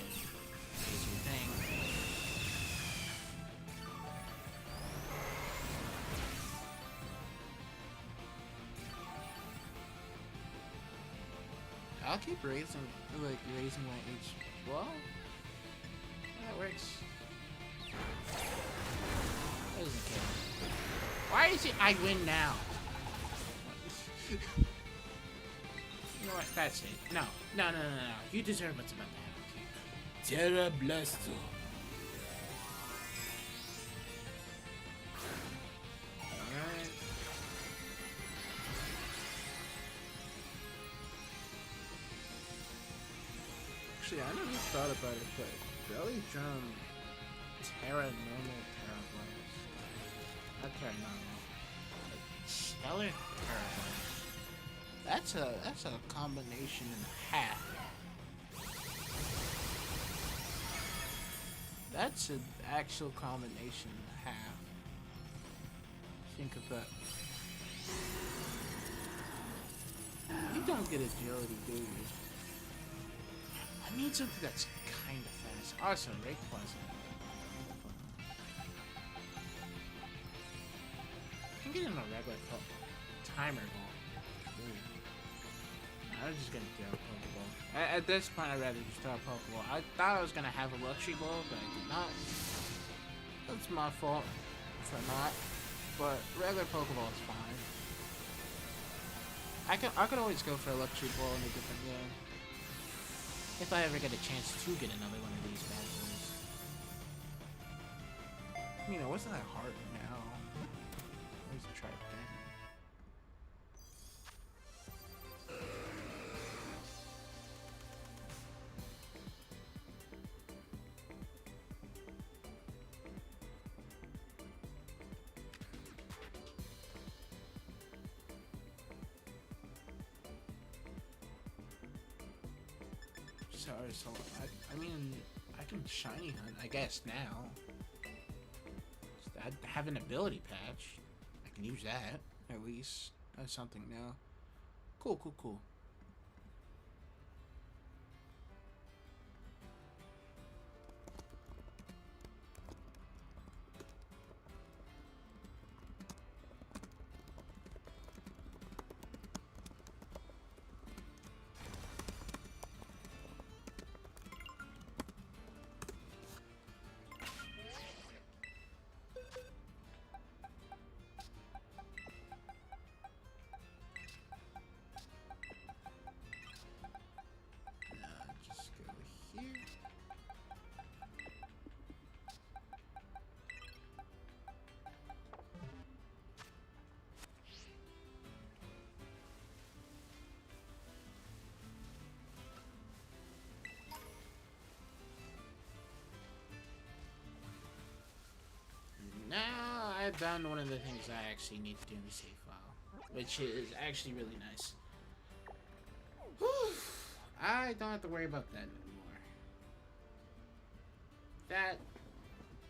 his thing. I'll keep raising my HP. Well, that works. That doesn't care. Why is it I win now? You know what? That's it. No. You deserve what's about to happen. Terra Blasto. Alright. Actually, I never thought about it, but Belly Drum Terra Normal Terra Blast. Not Terra Normal. Stellar Terra Blast. That's a combination and a half. That's an actual combination and a half. Think of that. You don't get agility, do you? I need something that's kind of fast. Also, Recluse. I'm getting a regular timer ball. I'm just gonna throw a Pokeball. At this point, I'd rather just throw a Pokeball. I thought I was gonna have a Luxury Ball, but I did not. That's my fault for not. But regular Pokeball is fine. I could always go for a Luxury Ball in a different game. If I ever get a chance to get another one of these bad boys. I mean, it wasn't that hard now. Where's the tribe thing? Sorry, so I mean, I can shiny hunt, I guess, now. I have an ability patch. I can use that, at least. That's something now. Cool. done one of the things I actually need to do in the save file, which is actually really nice. Whew. I don't have to worry about that anymore.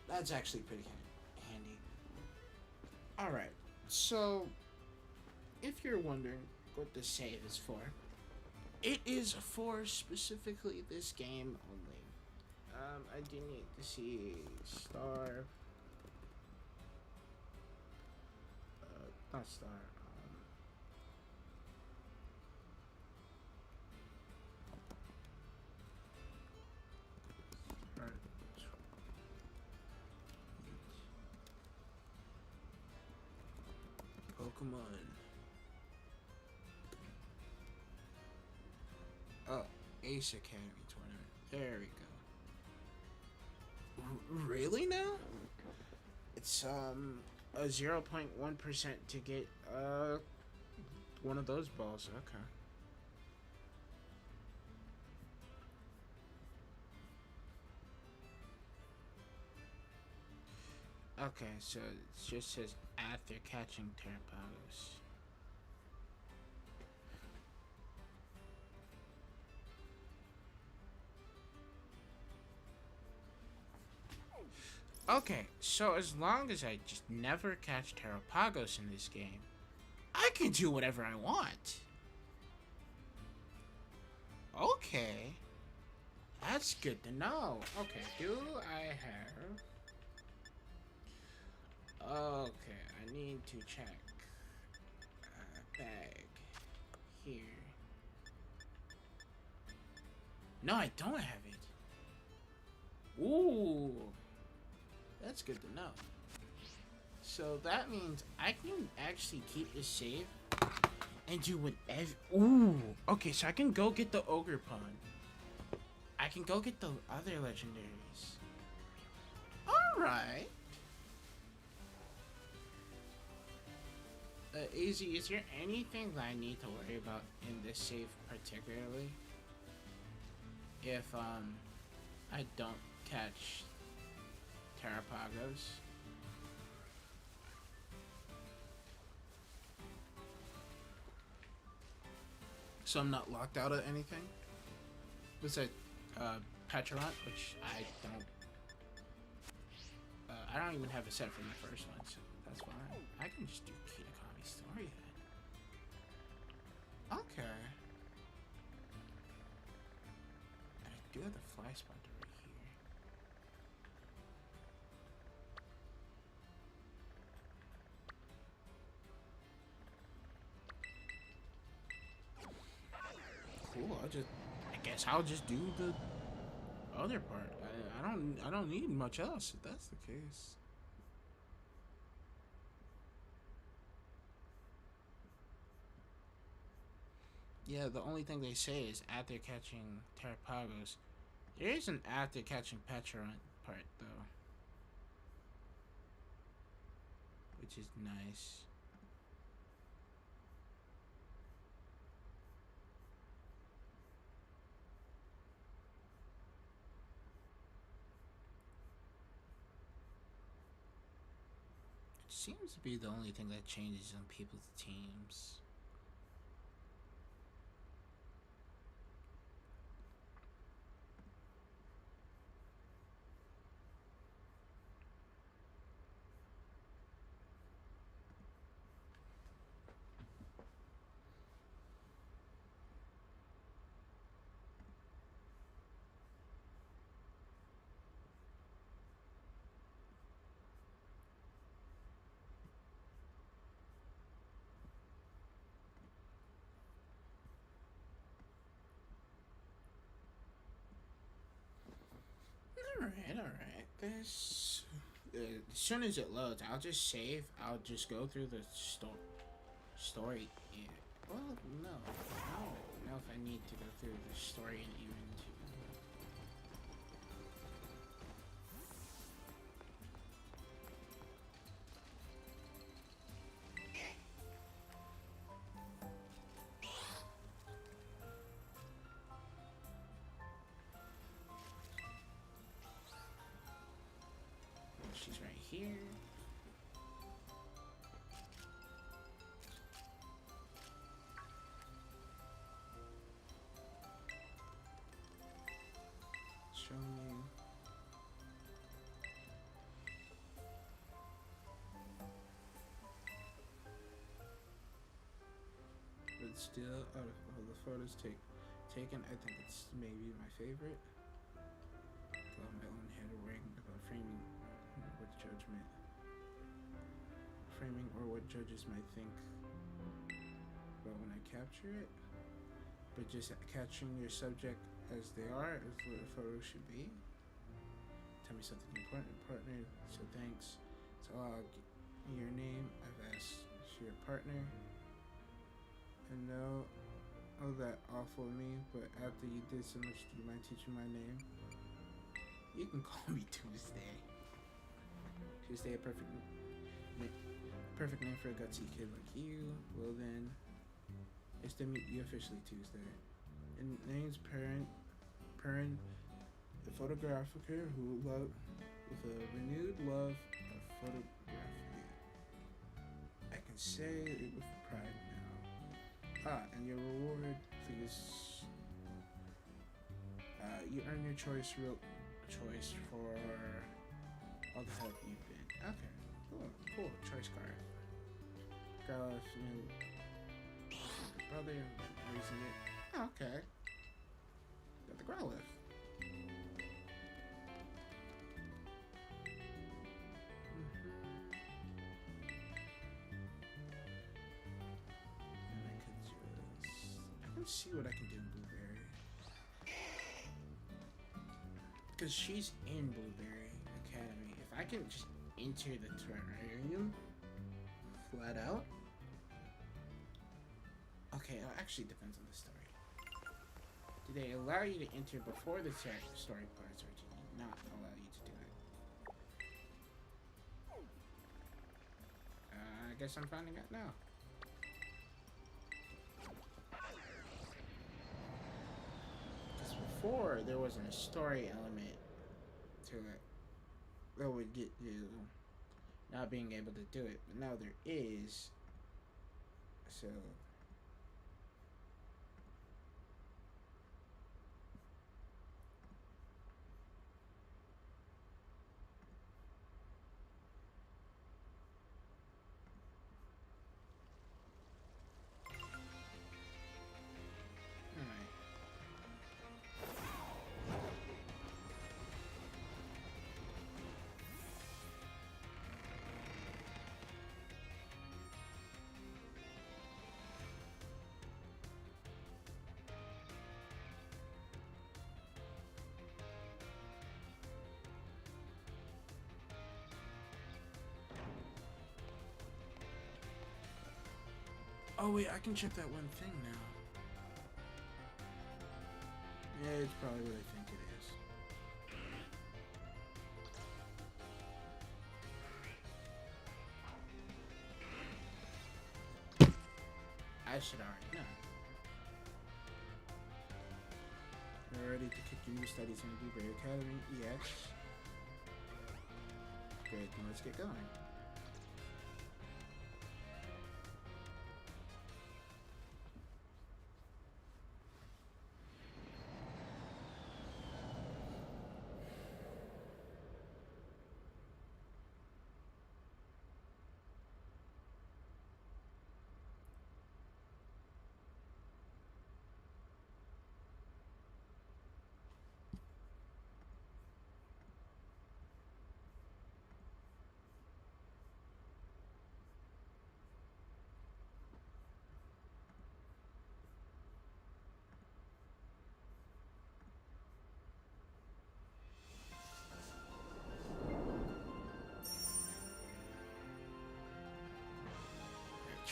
That's actually pretty handy. Alright, so if you're wondering what the save is for, it is for specifically this game only. I do need to see star. Not star. Pokemon. Oh, Ace Academy tournament. There we go. Really now? It's a 0.1% to get one of those balls. Okay. Okay, so it just says after catching Terrapagos. Okay, so as long as I just never catch Terrapagos in this game, I can do whatever I want. Okay. That's good to know. Okay, do I have... Okay, I need to check. Bag. Here. No, I don't have it. Ooh. That's good to know. So that means I can actually keep this save and do whatever. Ooh. Okay, so I can go get the Ogre Pond. I can go get the other legendaries. Alright. Easy, is there anything that I need to worry about in this save particularly? If, I don't catch Terrapagos? So I'm not locked out of anything? Besides, Petrant, which I don't even have a set from the first one, so that's fine. I can just do Kitakami Story then. Okay. And I do have the fly spot right here. Cool, I guess I'll just do the other part. I don't need much else if that's the case. Yeah, the only thing they say is after catching Terrapagos. There is an after catching Petrant part though, which is nice. Seems to be the only thing that changes on people's teams. Alright. This... as soon as it loads, I'll just save. I'll just go through the story. Yeah. Well, no. I don't know if I need to go through the story and even to... She's right here. still, out of all the photos taken, I think it's maybe my favorite. Got my own head ring about framing with judgment. Framing or what judges might think about when I capture it. But just capturing your subject as they are is what a photo should be. Tell me something important, partner. So thanks. So your name. I've asked for your partner. And no, oh that awful me. But after you did so much, do you mind teaching my name? You can call me Tuesday. Tuesday, a perfect name for a gutsy kid like you. Well then, it's to meet you officially Tuesday. And name's Perrin, the photographer who loved with a renewed love of photography. I can say it with pride now. And your reward, please. You earn your choice for all the help you've been. Okay, cool. Choice card. Growlithe, brother, raising it. Oh, okay. Got the Growlithe. And I can see what I can do in Blueberry. Because she's in Blueberry Academy. If I can just enter the terrarium flat out. Okay, it actually depends on the story. Do they allow you to enter before the story parts, or do they not allow you to do it? I guess I'm finding out now. Because before, there wasn't a story element to it that would get you not being able to do it. But now there is. So... Oh wait, I can check that one thing now. Yeah, it's probably what I think it is. I should already know. You're ready to kick your new studies in Blueberry Academy? Yes. Great, then let's get going.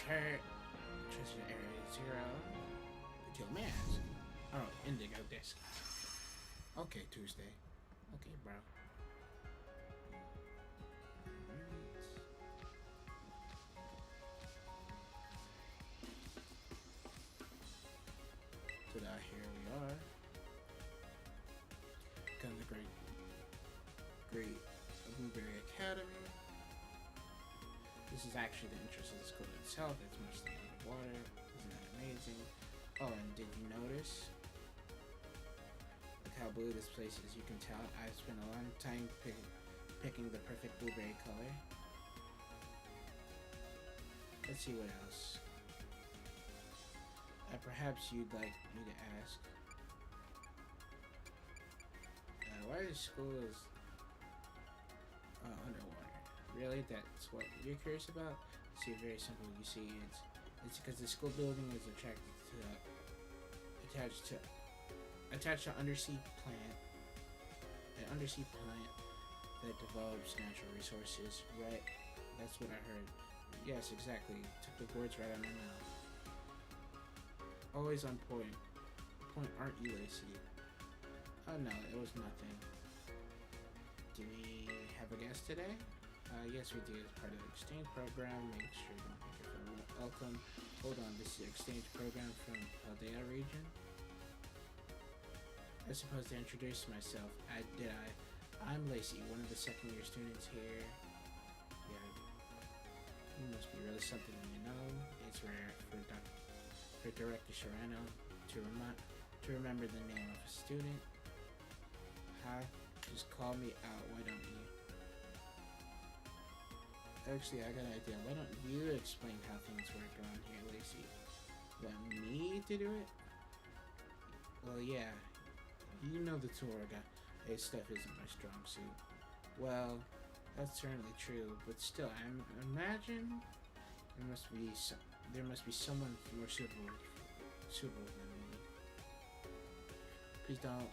Treasure Area 0. Until Mask. Oh, Indigo Disc. Okay, Tuesday. Okay, bro. So now here we are. Got the great Blueberry Academy. This is actually the entrance of the school itself. It's mostly underwater. Isn't that amazing? Oh, and did you notice? Look how blue this place is. You can tell I spent a long time picking the perfect blueberry color. Let's see what else. Perhaps you'd like me to ask, why are schools underwater? Really? That's what you're curious about? See, very simple. You see, it's because the school building is attached to an undersea plant that develops natural resources. Right? That's what I heard. Yes, exactly. Took the words right out of my mouth. Always on point. Point, aren't you, Lacey? Oh no, it was nothing. Do we have a guest today? Yes, we do. As part of the exchange program, make sure you don't make it feel welcome. Hold on, this is the exchange program from Paldea region. I was supposed to introduce myself. Did I? I'm Lacey, one of the second year students here. Yeah, you must be really something, you know. It's rare for Director Serrano to remember the name of a student. Hi, just call me out, why don't you? Actually, I got an idea. Why don't you explain how things work around here, Lacey? Want me to do it? Well, yeah. You know the tour guy. Hey, stuff isn't my strong suit. Well, that's certainly true, but still, I imagine there must be someone more suitable than me. Please don't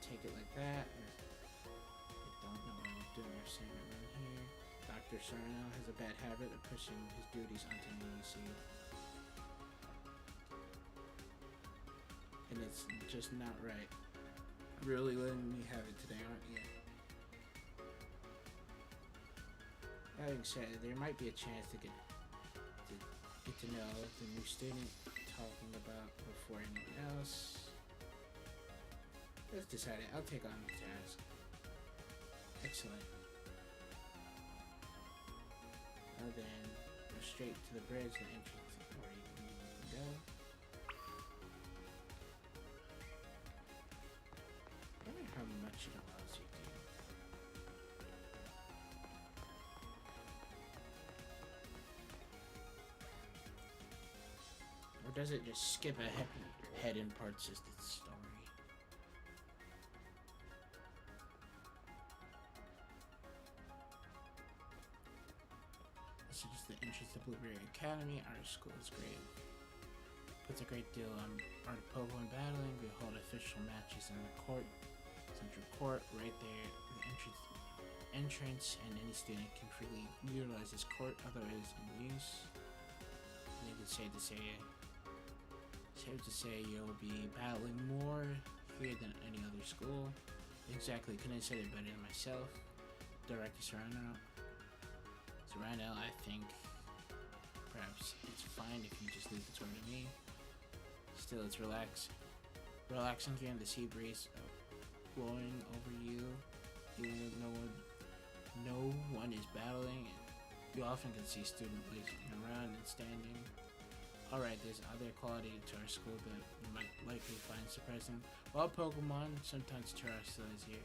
take it like that. I don't know what I'm doing or saying around here. Dr. Serrano has a bad habit of pushing his duties onto me, you see. And it's just not right. Really letting me have it today, aren't you? Having said, there might be a chance to get to know the new student talking about before anyone else. Let's decide it. I'll take on the task. Excellent. Now then, go straight to the bridge and entrance where you can go. I wonder how much it allows you to do. Or does it just skip ahead in parts of the story? This is just the entrance to Blueberry Academy. Our school is great. Puts a great deal on art of Pokemon battling. We hold official matches in the central court, right there. The entrance, and any student can freely utilize this court, otherwise in use. I think it's safe to say you'll be battling more here than any other school. Exactly, couldn't have said it better than myself. Director Serrano, I think perhaps it's fine if you just leave the tour to me. Still, it's relaxing hearing the sea breeze blowing over you. Even though no one is battling, you often can see students lazing around and standing. Alright, there's other quality to our school that you might likely find surprising. While Pokemon, sometimes Terrestrial is here.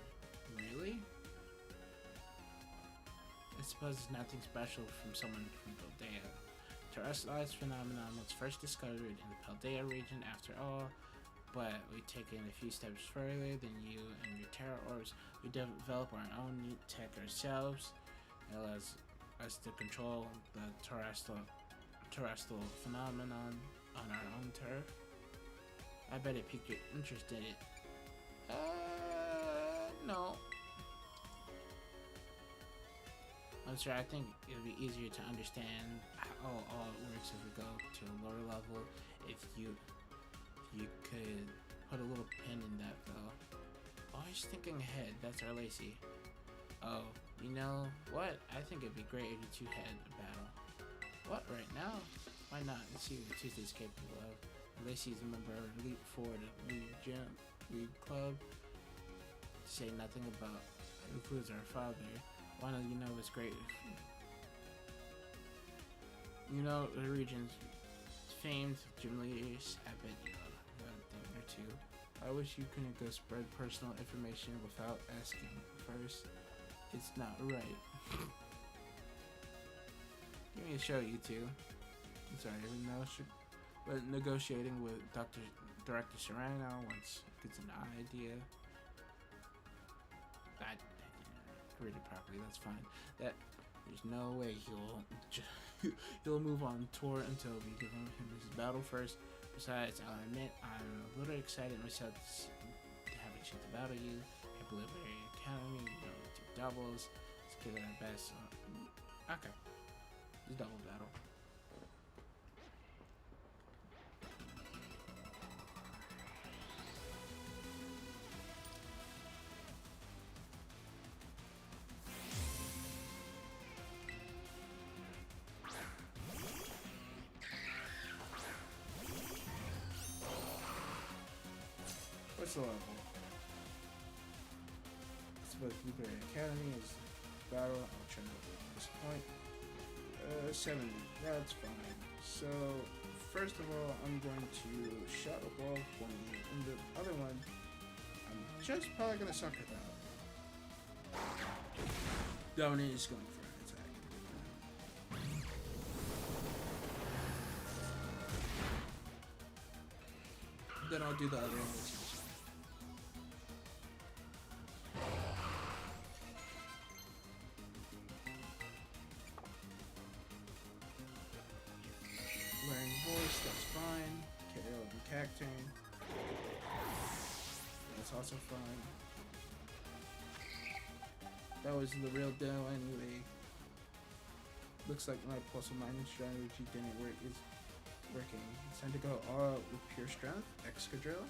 Really? I suppose it's nothing special from someone from Paldea. Terrestrialized phenomenon was first discovered in the Paldea region after all, but we take it a few steps further than you and your Terra Orbs. We develop our own neat tech ourselves. It allows us to control the terrestrial phenomenon on our own turf. I bet it piqued your interest in it. No. I'm sorry, I think it would be easier to understand how all it works if we go to a lower level. If you could put a little pin in that though. Always thinking ahead, that's our Lacey. Oh, you know what? I think it'd be great if you two had a battle. What, right now? Why not? Let's see what Tuesday's capable of. Lacey's a member of Elite Four, the League Club. To say nothing about Recluse, our father. Why not? You know it's great. You know the region's famed Jubilife. I bet you know a thing or two. I wish you couldn't go spread personal information without asking first. It's not right. Give me a show, you two. I'm sorry, but negotiating with Director Serrano once gets an idea. I didn't read it properly. That's fine. That there's no way he'll move on tour until we give him his battle first. Besides, I'll admit I'm a little excited myself to have a chance to battle you. I believe in Academy. You know, do doubles. Let's give it our best. Okay, just double battle. What's the level? It's about Blueberry Academy is battle. I'll try to at this point. 7. That's fine. So first of all, I'm going to Shadow Ball one, and the other one, I'm just probably gonna sucker that. That one is going for an attack. Then I'll do the other one. Wearing voice, that's fine. KO and Cacturne. That's also fine. That was the real deal anyway. Looks like my plus or minus strategy didn't work. Is working. It's time to go all out with pure strength. Excadrill.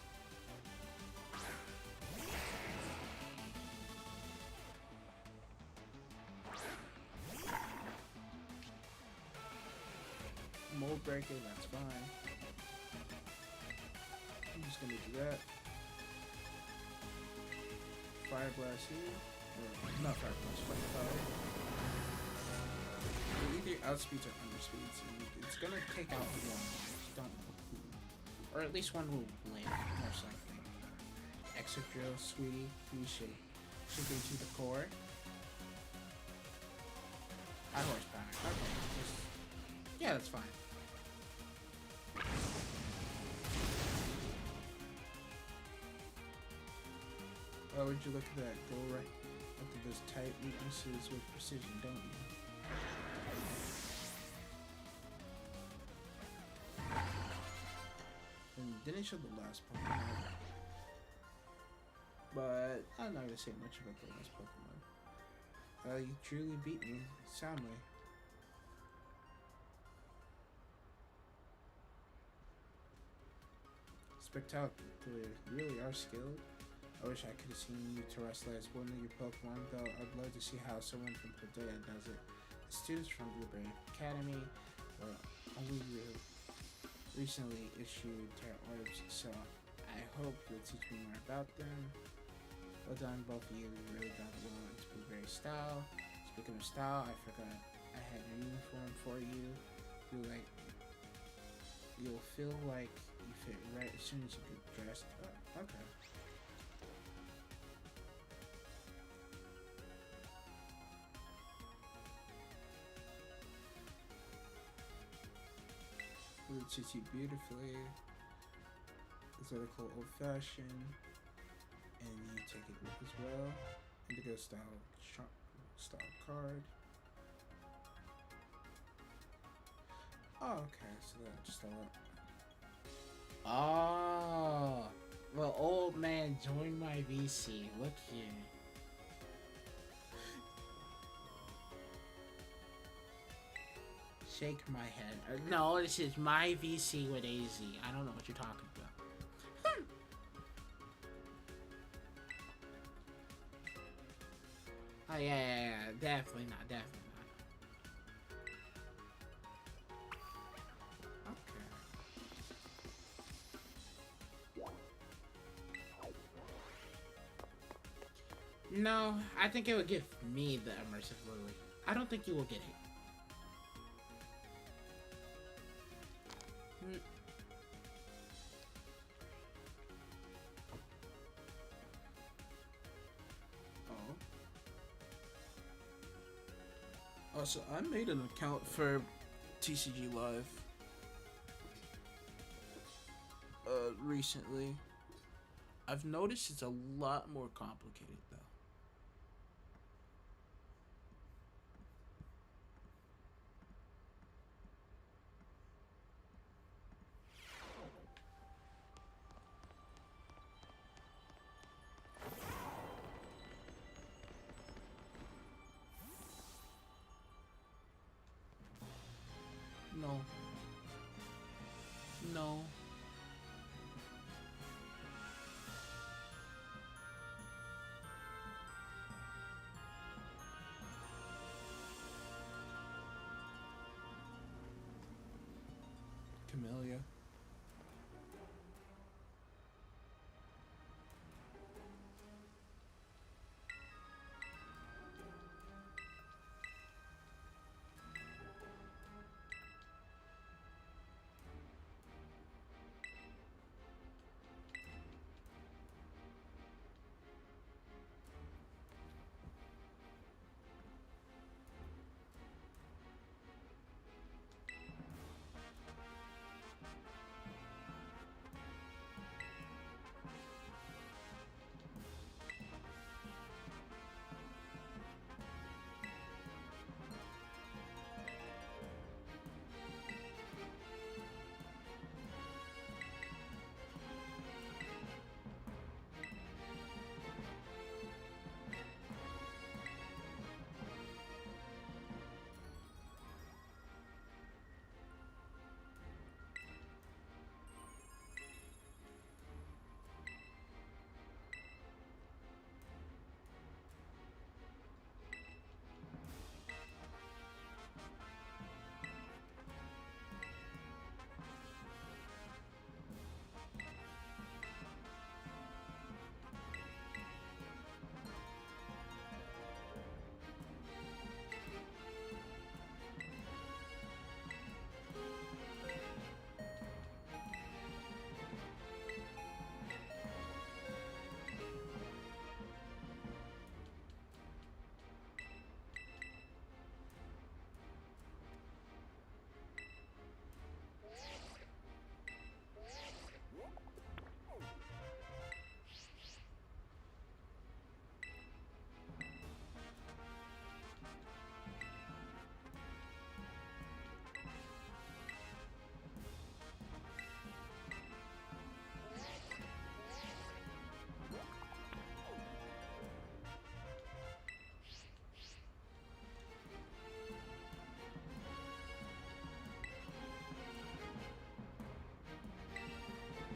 Mold Breaker, that's fine. I'm just gonna do that. Fire Blast here. Or, not Fire Blast, Fire Power. Either outspeeds or underspeeds. And it's gonna take out one. I just don't know who. Or at least one will land, most likely. Excadrill, Sweetie, we should get to the core. High horsepower. Okay. Yeah, that's fine. Oh, would you look at that? Go right after those tight weaknesses with precision, don't you? And didn't show the last Pokemon. But I'm not gonna say much about the last Pokemon. You truly beat me, soundly. Spectacular. You really are skilled. I wish I could have seen you terrestrialize one of your Pokemon, though I'd love to see how someone from Paldea does it. The students from Blueberry Academy were only recently issued Terra Orbs, so I hope you'll teach me more about them. Well done, both of you. You really got well into Blueberry style. Speaking of style, I forgot I had a uniform for you. You'll feel like you fit right as soon as you get dressed up. Okay. It suits you beautifully. It's what I call old fashioned, and you take it as well. Indigo style card. Oh, okay, so that just all. Oh, well, old man, join my VC. Look here. Shake my head. No, this is my VC with AZ. I don't know what you're talking about. Oh yeah, definitely not, definitely not. Okay. No, I think it would give me the immersive lily. I don't think you will get it. Also, I made an account for TCG Live. recently. I've noticed it's a lot more complicated though. No. No. Camellia.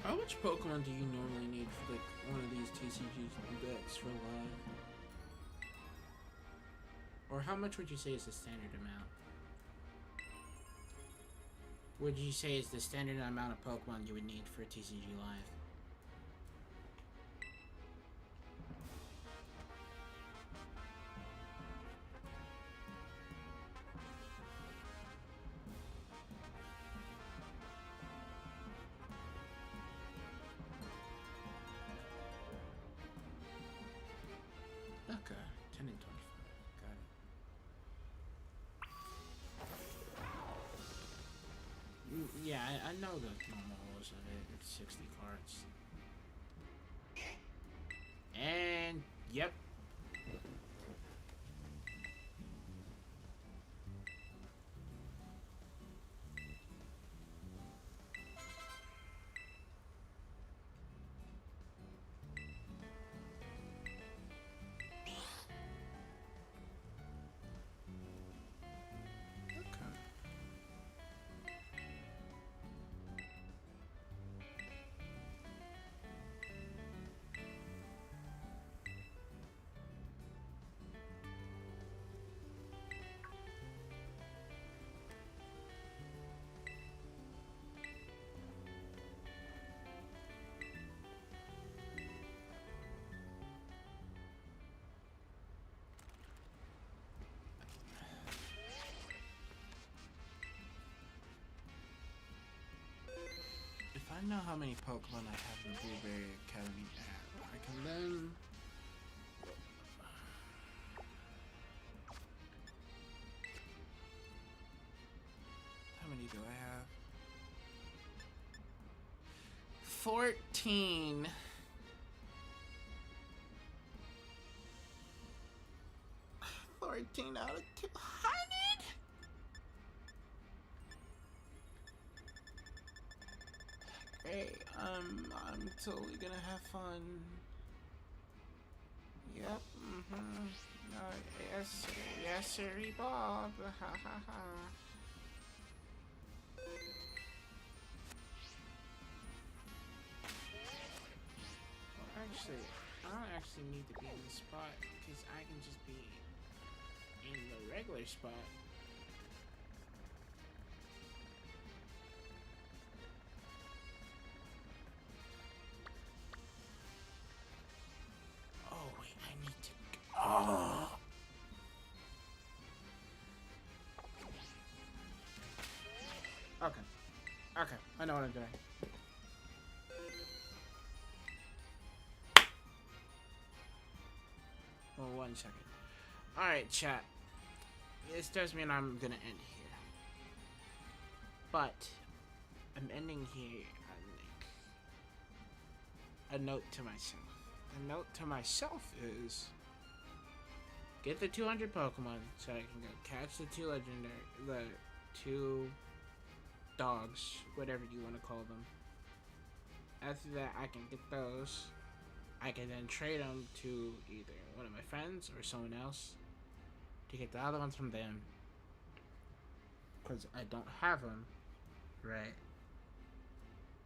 How much Pokemon do you normally need for like one of these TCG decks for live? Or how much would you say is the standard amount? Would you say is the standard amount of Pokemon you would need for TCG Live? Okay, 10 and 25. Got it. Yeah, I know the normal rules of it. It's 60 cards. And, yep. If I know how many Pokemon I have in the Blueberry Academy app, I can then... How many do I have? 14. $14 out of 200. Hey, I'm totally gonna have fun. Yep. Yes, sir, Bob. Ha ha ha. Well, actually, I don't actually need to be in the spot because I can just be in the regular spot. Oh wait, I need to. Oh. Okay, I know what I'm doing. Well, 1 second. Alright, chat. This does mean I'm gonna end here. But, I'm ending here on, like, a note to myself. The note to myself is... get the 200 Pokemon so I can go catch the 2 legendary... the 2... dogs, whatever you want to call them. After that, I can get those. I can then trade them to either one of my friends or someone else to get the other ones from them. Because I don't have them, right?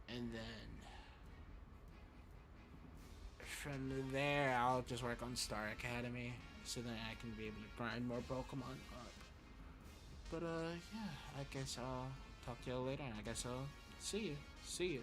And then from there, I'll just work on Star Academy so then I can be able to grind more Pokemon up. But yeah, I guess I'll talk to you later, and I guess I'll see you.